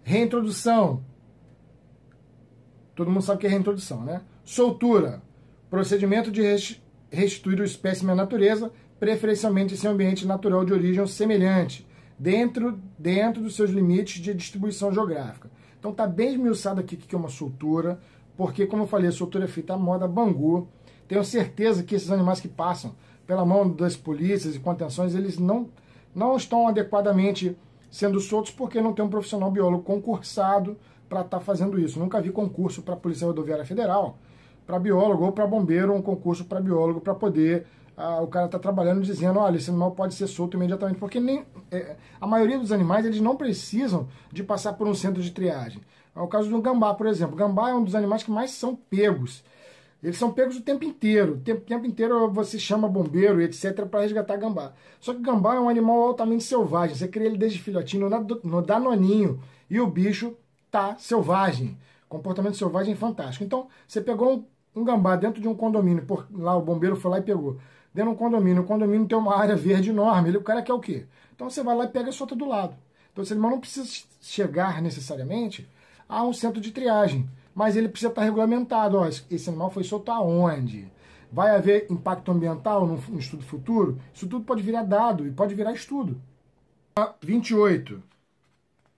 Reintrodução, todo mundo sabe o que é reintrodução, né? Soltura, procedimento de restituir o espécime à natureza, preferencialmente em seu ambiente natural de origem semelhante, dentro dos seus limites de distribuição geográfica. Então está bem esmiuçado aqui o que é uma soltura, porque, como eu falei, a soltura é feita à moda Bangu. Tenho certeza que esses animais que passam pela mão das polícias e contenções, eles não estão adequadamente sendo soltos porque não tem um profissional biólogo concursado para estar fazendo isso. Nunca vi concurso para a Polícia Rodoviária Federal, para biólogo ou para bombeiro, um concurso para biólogo para poder o cara tá trabalhando dizendo, olha, esse animal pode ser solto imediatamente, porque a maioria dos animais eles não precisam de passar por um centro de triagem. É o caso do gambá, por exemplo. O gambá é um dos animais que mais são pegos. Eles são pegos o tempo inteiro. O tempo inteiro você chama bombeiro e etc. para resgatar gambá. Só que o gambá é um animal altamente selvagem. Você cria ele desde filhotinho no danoninho e o bicho tá selvagem. Comportamento selvagem fantástico. Então, você pegou um gambá dentro de um condomínio, lá o bombeiro foi lá e pegou. Dentro de um condomínio, o condomínio tem uma área verde enorme. O cara quer o quê? Então você vai lá e pega e solta do lado. Então esse animal não precisa chegar necessariamente a um centro de triagem, mas ele precisa estar regulamentado. Ó, esse animal foi solto aonde? Vai haver impacto ambiental num estudo futuro? Isso tudo pode virar dado e pode virar estudo. 28.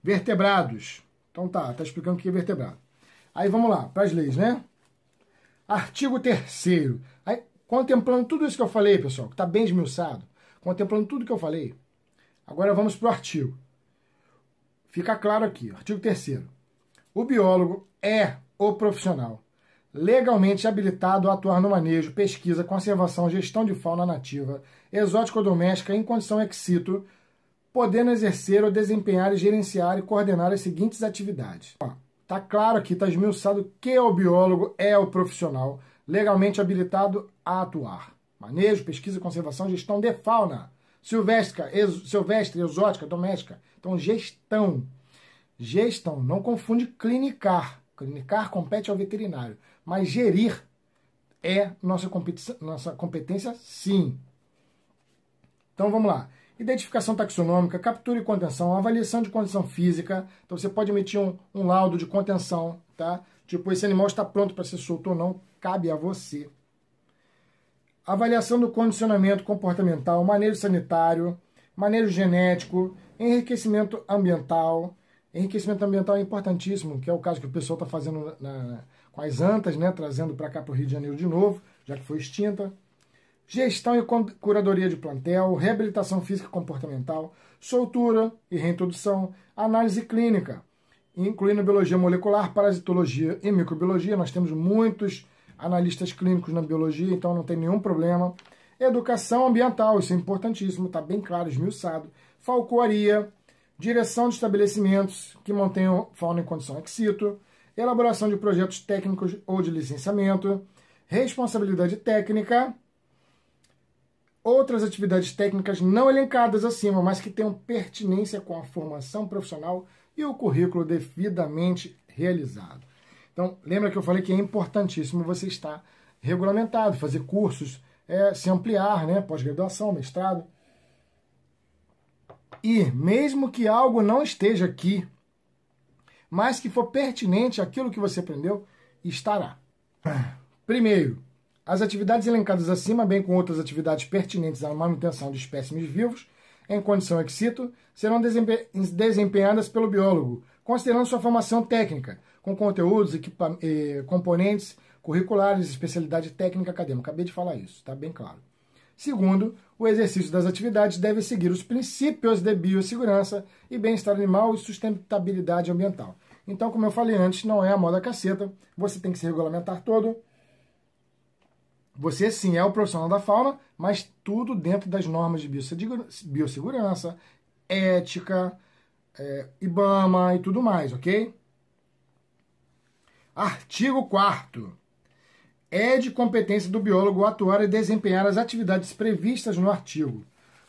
Vertebrados. Então tá explicando o que é vertebrado. Aí vamos lá, para as leis, né? Artigo 3º. Aí, contemplando tudo isso que eu falei, pessoal, que está bem esmiuçado, contemplando tudo que eu falei, agora vamos para o artigo. Fica claro aqui, artigo 3º. O biólogo é o profissional legalmente habilitado a atuar no manejo, pesquisa, conservação, gestão de fauna nativa, exótica ou doméstica em condição ex situ, podendo exercer ou desempenhar e gerenciar e coordenar as seguintes atividades. Tá claro aqui, tá esmiuçado que o biólogo é o profissional legalmente habilitado a atuar. Manejo, pesquisa, conservação, gestão de fauna silvestre, exótica, doméstica. Então, gestão. Gestão, não confunde clinicar. Clinicar compete ao veterinário. Mas gerir é nossa competência, sim. Então, vamos lá. Identificação taxonômica, captura e contenção, avaliação de condição física. Então, você pode emitir um laudo de contenção, tá? Tipo, esse animal está pronto para ser solto ou não, cabe a você. avaliação do condicionamento comportamental, manejo sanitário, manejo genético, enriquecimento ambiental. Enriquecimento ambiental é importantíssimo, que é o caso que o pessoal está fazendo com as antas, né, trazendo para cá para o Rio de Janeiro de novo, já que foi extinta. Gestão e curadoria de plantel, reabilitação física e comportamental, soltura e reintrodução, análise clínica, incluindo biologia molecular, parasitologia e microbiologia. Nós temos muitos analistas clínicos na biologia, então não tem nenhum problema. Educação ambiental, isso é importantíssimo, está bem claro, esmiuçado. Falcoaria, direção de estabelecimentos que mantenham fauna em condição ex situ, elaboração de projetos técnicos ou de licenciamento, responsabilidade técnica, outras atividades técnicas não elencadas acima, mas que tenham pertinência com a formação profissional e o currículo devidamente realizado. Então, lembra que eu falei que é importantíssimo você estar regulamentado, fazer cursos, se ampliar, né, pós-graduação, mestrado. E, mesmo que algo não esteja aqui, mas que for pertinente àquilo que você aprendeu, estará. Primeiro, as atividades elencadas acima, bem com outras atividades pertinentes à manutenção de espécimes vivos, em condição ex situ, serão desempenhadas pelo biólogo, considerando sua formação técnica, com conteúdos, componentes curriculares, especialidade técnica acadêmica. Acabei de falar isso, está bem claro. Segundo, o exercício das atividades deve seguir os princípios de biossegurança e bem-estar animal e sustentabilidade ambiental. Então, como eu falei antes, não é a moda caceta, você tem que se regulamentar todo. Você sim é o profissional da fauna, mas tudo dentro das normas de biossegurança, ética, IBAMA e tudo mais, ok? Artigo 4º. É de competência do biólogo atuar e desempenhar as atividades previstas no artigo,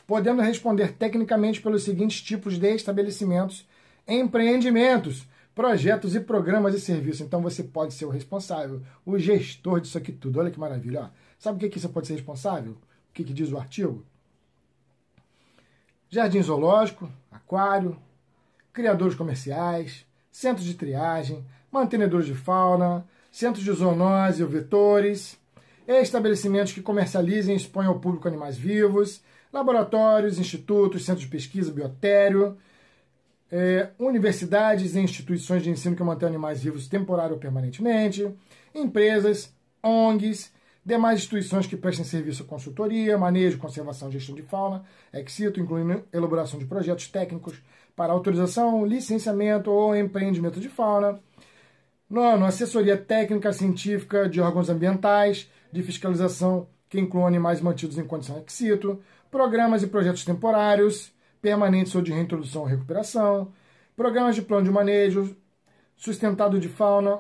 podendo responder tecnicamente pelos seguintes tipos de estabelecimentos, empreendimentos, projetos e programas de serviço. Então você pode ser o responsável, o gestor disso aqui tudo. Olha que maravilha. Ó. Sabe o que você pode ser responsável? O que diz o artigo? Jardim zoológico, aquário, criadores comerciais, centros de triagem, mantenedores de fauna, centros de zoonose ou vetores, estabelecimentos que comercializem e exponham ao público animais vivos, laboratórios, institutos, centros de pesquisa, biotério, universidades e instituições de ensino que mantêm animais vivos temporário ou permanentemente, empresas, ONGs, demais instituições que prestem serviço à consultoria, manejo, conservação e gestão de fauna, ex situ, incluindo elaboração de projetos técnicos para autorização, licenciamento ou empreendimento de fauna. Nono, assessoria técnica científica de órgãos ambientais, de fiscalização que incluam animais mantidos em condição ex situ, programas e projetos temporários, permanentes ou de reintrodução ou recuperação, programas de plano de manejo, sustentado de fauna,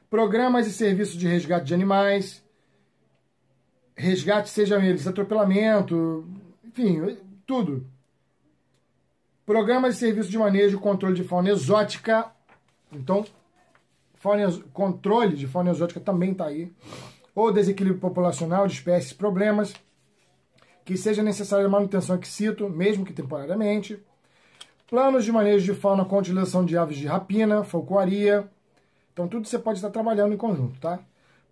programas e serviços de resgate de animais, resgate, sejam eles atropelamento, enfim, tudo. Programas e serviços de manejo e controle de fauna exótica. Então, controle de fauna exótica também está aí. Ou desequilíbrio populacional de espécies, problemas que seja necessária a manutenção ex situ, mesmo que temporariamente. Planos de manejo de fauna com utilização de aves de rapina, falcoaria. Então, tudo você pode estar trabalhando em conjunto, tá?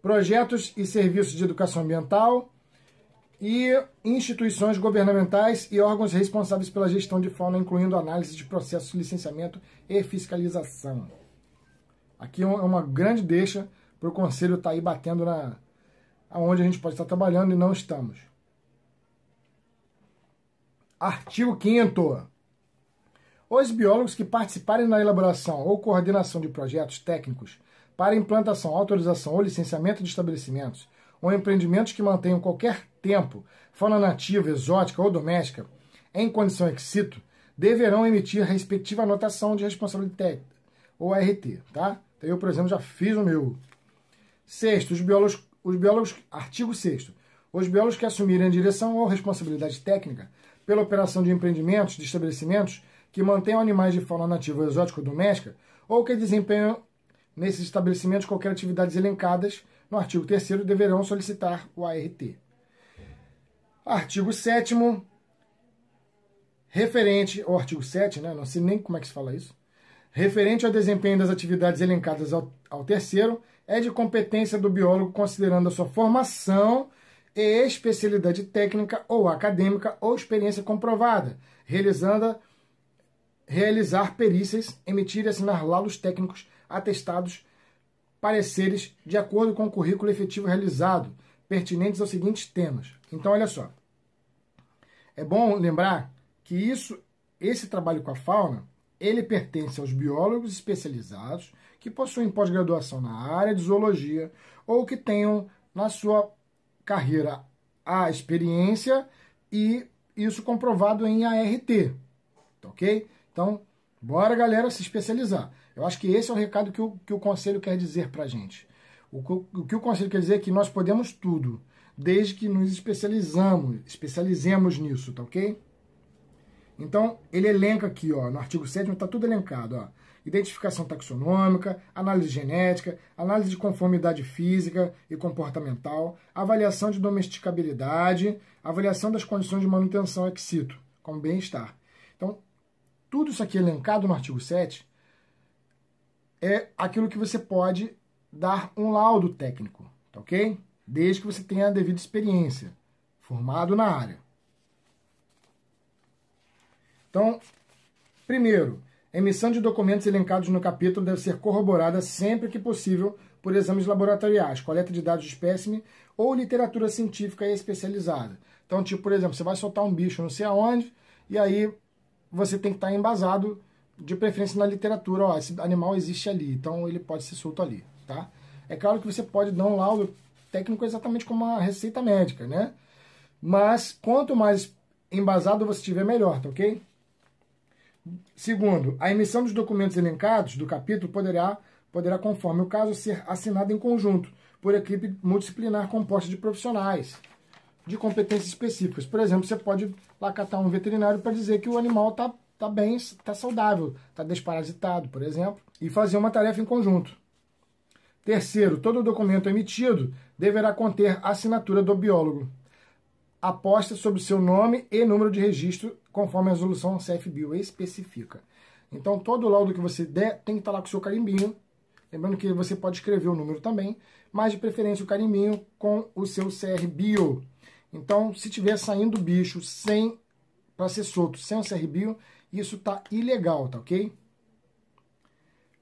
Projetos e serviços de educação ambiental e instituições governamentais e órgãos responsáveis pela gestão de fauna, incluindo análise de processos de licenciamento e fiscalização. Aqui é uma grande deixa para o Conselho estar aí batendo aonde a gente pode estar trabalhando e não estamos. Artigo 5º. Os biólogos que participarem na elaboração ou coordenação de projetos técnicos para implantação, autorização ou licenciamento de estabelecimentos ou empreendimentos que mantenham qualquer tempo fauna nativa, exótica ou doméstica em condição ex situ, deverão emitir a respectiva anotação de responsabilidade técnica, ou ART, tá? Então, eu, por exemplo, já fiz o meu. Sexto, artigo 6º. Os biólogos que assumirem a direção ou responsabilidade técnica pela operação de empreendimentos, de estabelecimentos que mantenham animais de fauna nativa, exótica ou doméstica, ou que desempenham nesses estabelecimentos qualquer atividades elencadas no artigo 3º, deverão solicitar o ART. Artigo 7º, referente ao artigo 7, né? Não sei nem como é que se fala isso. Referente ao desempenho das atividades elencadas ao 3º, é de competência do biólogo considerando a sua formação e especialidade técnica ou acadêmica ou experiência comprovada, realizar perícias, emitir e assinar laudos técnicos, atestados, pareceres de acordo com o currículo efetivo realizado, pertinentes aos seguintes temas. Então, olha só. É bom lembrar que esse trabalho com a fauna, ele pertence aos biólogos especializados que possuem pós-graduação na área de zoologia ou que tenham na sua carreira a experiência e isso comprovado em ART, ok? Então, bora, galera, se especializar. Eu acho que esse é o recado que o Conselho quer dizer pra gente. O que o Conselho quer dizer é que nós podemos tudo, desde que nos especializemos nisso, tá ok? Então, ele elenca aqui, ó, no artigo 7º, está tudo elencado, ó. Identificação taxonômica, análise genética, análise de conformidade física e comportamental, avaliação de domesticabilidade, avaliação das condições de manutenção ex situ, como bem-estar. Então, tudo isso aqui elencado no artigo 7 é aquilo que você pode dar um laudo técnico, tá ok? Desde que você tenha a devida experiência, formado na área. Então, primeiro, a emissão de documentos elencados no capítulo deve ser corroborada sempre que possível por exames laboratoriais, coleta de dados de espécime ou literatura científica especializada. Então, tipo, por exemplo, você vai soltar um bicho não sei aonde, e aí você tem que estar embasado, de preferência na literatura, ó, esse animal existe ali, então ele pode ser solto ali, tá? É claro que você pode dar um laudo técnico exatamente como uma receita médica, né? Mas quanto mais embasado você tiver, melhor, tá ok? Segundo, a emissão dos documentos elencados do capítulo poderá, conforme o caso, ser assinada em conjunto por equipe multidisciplinar composta de profissionais de competências específicas. Por exemplo, você pode lá catar um veterinário para dizer que o animal está bem, está saudável, está desparasitado, por exemplo, e fazer uma tarefa em conjunto. Terceiro, todo documento emitido deverá conter a assinatura do biólogo, aposta sobre seu nome e número de registro, conforme a resolução CFBio especifica. Então, todo laudo que você der tem que estar lá com o seu carimbinho. Lembrando que você pode escrever o número também, mas de preferência o carimbinho com o seu CRBio. Então, se tiver saindo bicho para ser solto sem o CRBio, isso está ilegal, tá ok?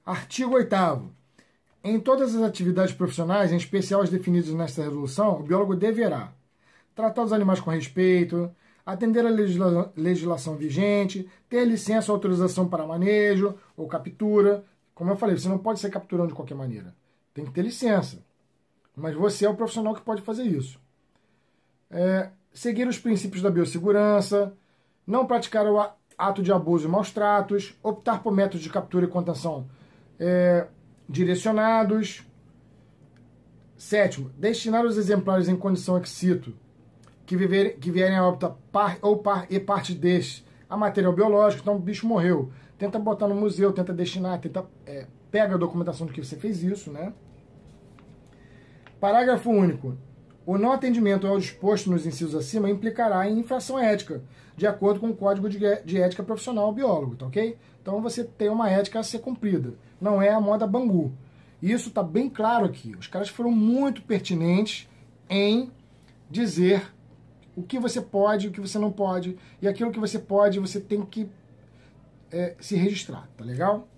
Artigo 8º. Em todas as atividades profissionais, em especial as definidas nesta resolução, o biólogo deverá tratar os animais com respeito, atender à legislação vigente, ter licença ou autorização para manejo ou captura. Como eu falei, você não pode ser capturando de qualquer maneira. Tem que ter licença. Mas você é o profissional que pode fazer isso. Seguir os princípios da biossegurança, não praticar o ato de abuso e maus tratos, optar por métodos de captura e contenção direcionados. Sétimo, destinar os exemplares em condição ex situ que vierem a óbito e parte deste a material biológico. Então o bicho morreu, tenta botar no museu, tenta destinar, pega a documentação de que você fez isso, né? Parágrafo único. O não atendimento ao disposto nos incisos acima implicará em infração ética, de acordo com o Código de Ética Profissional Biólogo, tá ok? Então você tem uma ética a ser cumprida, não é a moda Bangu. Isso está bem claro aqui. Os caras foram muito pertinentes em dizer o que você pode, o que você não pode, e aquilo que você pode, você tem que se registrar, tá legal?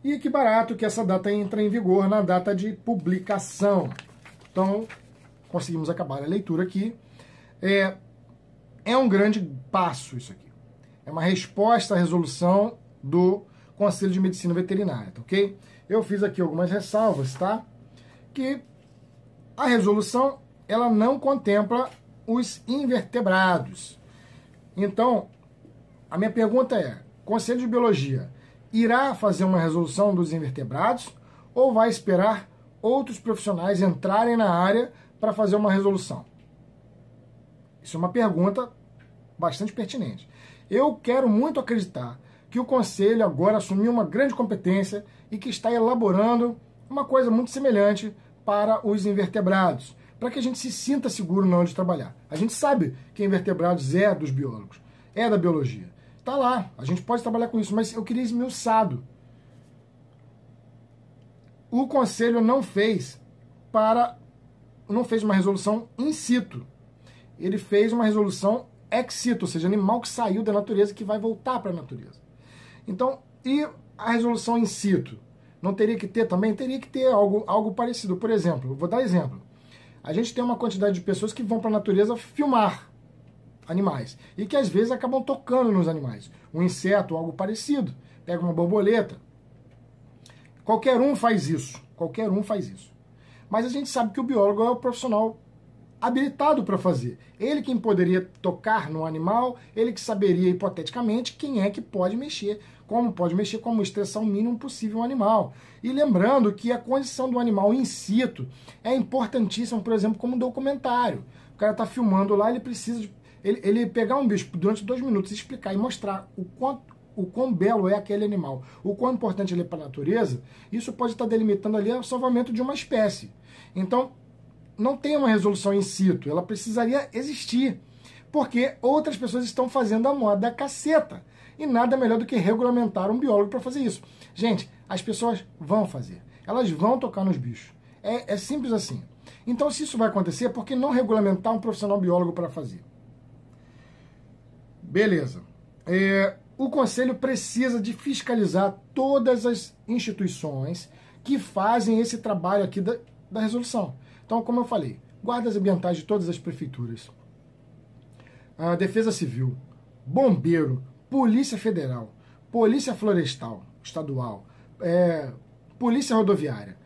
E que barato que essa data entra em vigor na data de publicação. Então, conseguimos acabar a leitura aqui. É um grande passo isso aqui. É uma resposta à resolução do Conselho de Medicina Veterinária, tá ok? Eu fiz aqui algumas ressalvas, tá? Que a resolução, ela não contempla os invertebrados. Então, a minha pergunta é, Conselho de Biologia irá fazer uma resolução dos invertebrados ou vai esperar outros profissionais entrarem na área para fazer uma resolução? Isso é uma pergunta bastante pertinente. Eu quero muito acreditar que o Conselho agora assumiu uma grande competência e que está elaborando uma coisa muito semelhante para os invertebrados, para que a gente se sinta seguro na hora de trabalhar. A gente sabe que invertebrados é dos biólogos, é da biologia. Está lá, a gente pode trabalhar com isso, mas eu queria esmiuçado. o Conselho não fez uma resolução in situ. Ele fez uma resolução ex situ, ou seja, animal que saiu da natureza que vai voltar para a natureza. Então, e a resolução in situ? Não teria que ter também? Teria que ter algo parecido. Por exemplo, vou dar exemplo. A gente tem uma quantidade de pessoas que vão para a natureza filmar animais e que às vezes acabam tocando nos animais. Um inseto, algo parecido. Pega uma borboleta. Qualquer um faz isso. Qualquer um faz isso. Mas a gente sabe que o biólogo é o profissional habilitado para fazer. Ele quem poderia tocar no animal, ele que saberia hipoteticamente quem é que pode mexer, como estressar o mínimo possível o animal. E lembrando que a condição do animal in situ é importantíssima, por exemplo, como um documentário. O cara está filmando lá, ele precisa ele pegar um bicho durante 2 minutos e explicar e mostrar o quão belo é aquele animal, o quão importante ele é para a natureza, isso pode estar delimitando ali o salvamento de uma espécie. Então, não tem uma resolução in situ, ela precisaria existir, porque outras pessoas estão fazendo a moda caceta, e nada melhor do que regulamentar um biólogo para fazer isso. Gente, as pessoas vão fazer, elas vão tocar nos bichos, é simples assim. Então, se isso vai acontecer, por que não regulamentar um profissional biólogo para fazer? Beleza. O Conselho precisa de fiscalizar todas as instituições que fazem esse trabalho aqui da resolução. Então, como eu falei, guardas ambientais de todas as prefeituras, a Defesa Civil, Bombeiro, Polícia Federal, Polícia Florestal Estadual, Polícia Rodoviária.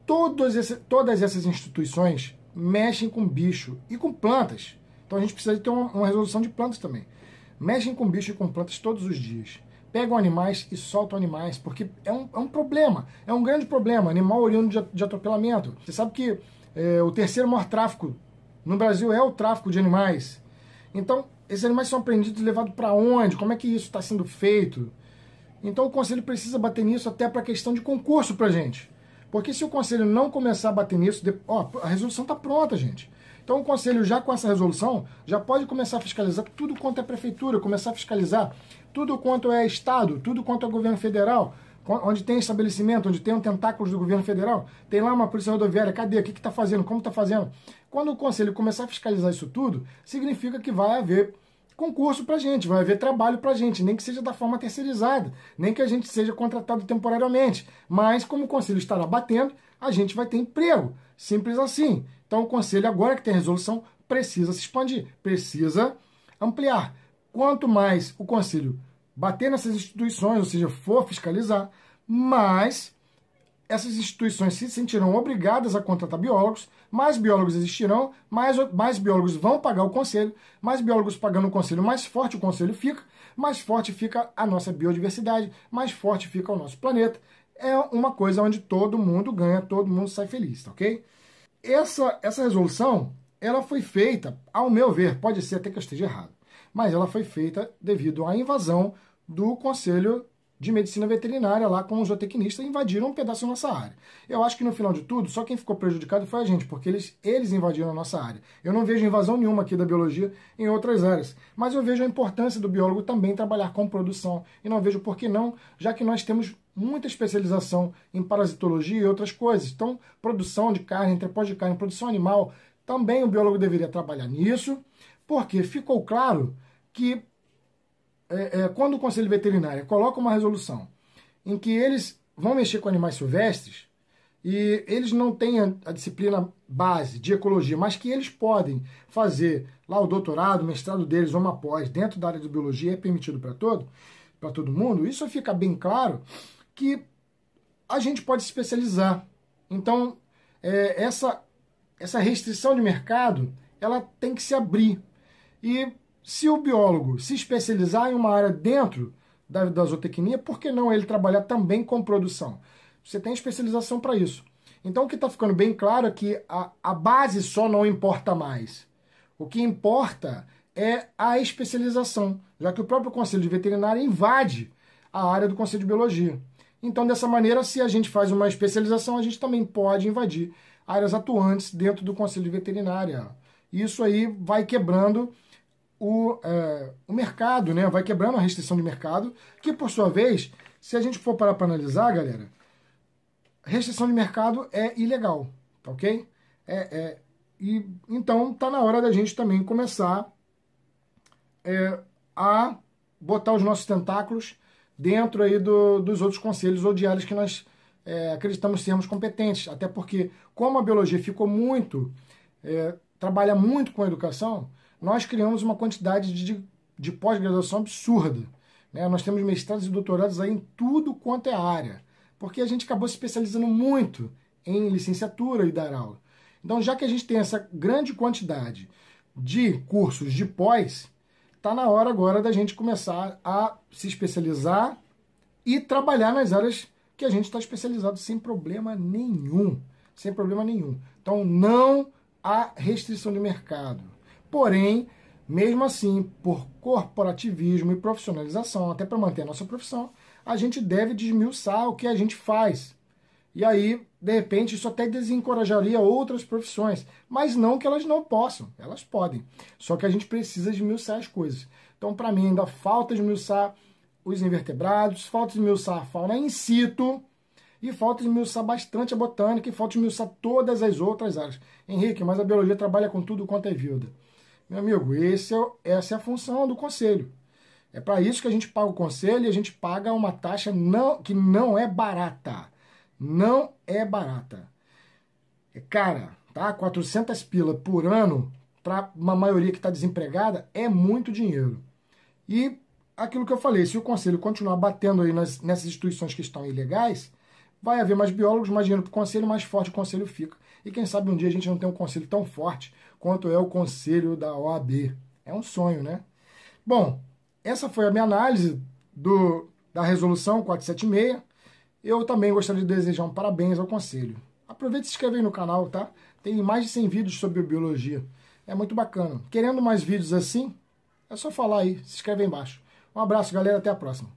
Todas essas instituições mexem com bicho e com plantas. Então a gente precisa de ter uma resolução de plantas também. Mexem com bicho e com plantas todos os dias. Pegam animais e soltam animais, porque é um problema, é um grande problema, animal oriundo de atropelamento. Você sabe que o terceiro maior tráfico no Brasil é o tráfico de animais. Então, esses animais são apreendidos e levados para onde? Como é que isso está sendo feito? Então o Conselho precisa bater nisso até para a questão de concurso para a gente. Porque se o Conselho não começar a bater nisso, a resolução está pronta, gente. Então o Conselho, já com essa resolução, já pode começar a fiscalizar tudo quanto é prefeitura, começar a fiscalizar tudo quanto é Estado, tudo quanto é governo federal, onde tem estabelecimento, onde tem um tentáculo do governo federal, tem lá uma polícia rodoviária, cadê? O que está fazendo? Como está fazendo? Quando o Conselho começar a fiscalizar isso tudo, significa que vai haver concurso para a gente, vai haver trabalho para a gente, nem que seja da forma terceirizada, nem que a gente seja contratado temporariamente, mas como o Conselho estará batendo, a gente vai ter emprego, simples assim. Então o Conselho, agora que tem a resolução, precisa se expandir, precisa ampliar. Quanto mais o Conselho bater nessas instituições, ou seja, for fiscalizar, mais essas instituições se sentirão obrigadas a contratar biólogos, mais biólogos existirão, mais biólogos vão pagar o Conselho, mais biólogos pagando o Conselho, mais forte o Conselho fica, mais forte fica a nossa biodiversidade, mais forte fica o nosso planeta. É uma coisa onde todo mundo ganha, todo mundo sai feliz, tá ok? Essa resolução, ela foi feita, ao meu ver, pode ser até que eu esteja errado, mas ela foi feita devido à invasão do Conselho de Medicina Veterinária, lá com os zootecnistas, invadiram um pedaço da nossa área. Eu acho que no final de tudo, só quem ficou prejudicado foi a gente, porque eles invadiram a nossa área. Eu não vejo invasão nenhuma aqui da biologia em outras áreas, mas eu vejo a importância do biólogo também trabalhar com produção, e não vejo por que não, já que nós temos muita especialização em parasitologia e outras coisas. Então, produção de carne, entrepós de carne, produção animal, também o biólogo deveria trabalhar nisso, porque ficou claro que quando o Conselho Veterinário coloca uma resolução em que eles vão mexer com animais silvestres e eles não têm a disciplina base de ecologia, mas que eles podem fazer lá o doutorado, o mestrado deles ou uma pós dentro da área de biologia, é permitido para todo mundo, isso fica bem claro que a gente pode se especializar. Então, essa restrição de mercado, ela tem que se abrir. E se o biólogo se especializar em uma área dentro da zootecnia, por que não ele trabalhar também com produção? Você tem especialização para isso. Então o que está ficando bem claro é que a base só não importa mais. O que importa é a especialização, já que o próprio Conselho de Veterinária invade a área do Conselho de Biologia. Então, dessa maneira, se a gente faz uma especialização, a gente também pode invadir áreas atuantes dentro do Conselho de Veterinária. Isso aí vai quebrando o mercado, né? Vai quebrando a restrição de mercado, que por sua vez, se a gente for parar para analisar, galera, restrição de mercado é ilegal, tá ok? E então tá na hora da gente também começar a botar os nossos tentáculos dentro aí dos outros conselhos ou de áreas que nós acreditamos sermos competentes. Até porque, como a biologia ficou muito, trabalha muito com a educação, nós criamos uma quantidade de pós-graduação absurda. Né? Nós temos mestrados e doutorados aí em tudo quanto é área, porque a gente acabou se especializando muito em licenciatura e dar aula. Então, já que a gente tem essa grande quantidade de cursos de pós, está na hora agora da gente começar a se especializar e trabalhar nas áreas que a gente está especializado sem problema nenhum. Sem problema nenhum. Então, não há restrição de mercado. Porém, mesmo assim, por corporativismo e profissionalização, até para manter a nossa profissão, a gente deve desmiuçar o que a gente faz. E aí, de repente, isso até desencorajaria outras profissões. Mas não que elas não possam, elas podem. Só que a gente precisa desmiuçar as coisas. Então, para mim, ainda falta desmiuçar os invertebrados, falta desmiuçar a fauna in situ, e falta desmiuçar bastante a botânica, e falta desmiuçar todas as outras áreas. Henrique, mas a biologia trabalha com tudo quanto é vida. Meu amigo, essa é a função do conselho. É para isso que a gente paga o conselho e a gente paga uma taxa que não é barata. Não é barata. Cara, tá? 400 pila por ano para uma maioria que está desempregada é muito dinheiro. E aquilo que eu falei, se o conselho continuar batendo aí nessas instituições que estão ilegais, vai haver mais biólogos, mais dinheiro para o conselho, mais forte o conselho fica. E quem sabe um dia a gente não tem um conselho tão forte quanto é o conselho da OAB. É um sonho, né? Bom, essa foi a minha análise da resolução 476. Eu também gostaria de desejar um parabéns ao conselho. Aproveite e se inscreve aí no canal, tá? Tem mais de 100 vídeos sobre biologia. É muito bacana. Querendo mais vídeos assim, é só falar aí, se inscreve aí embaixo. Um abraço, galera, até a próxima.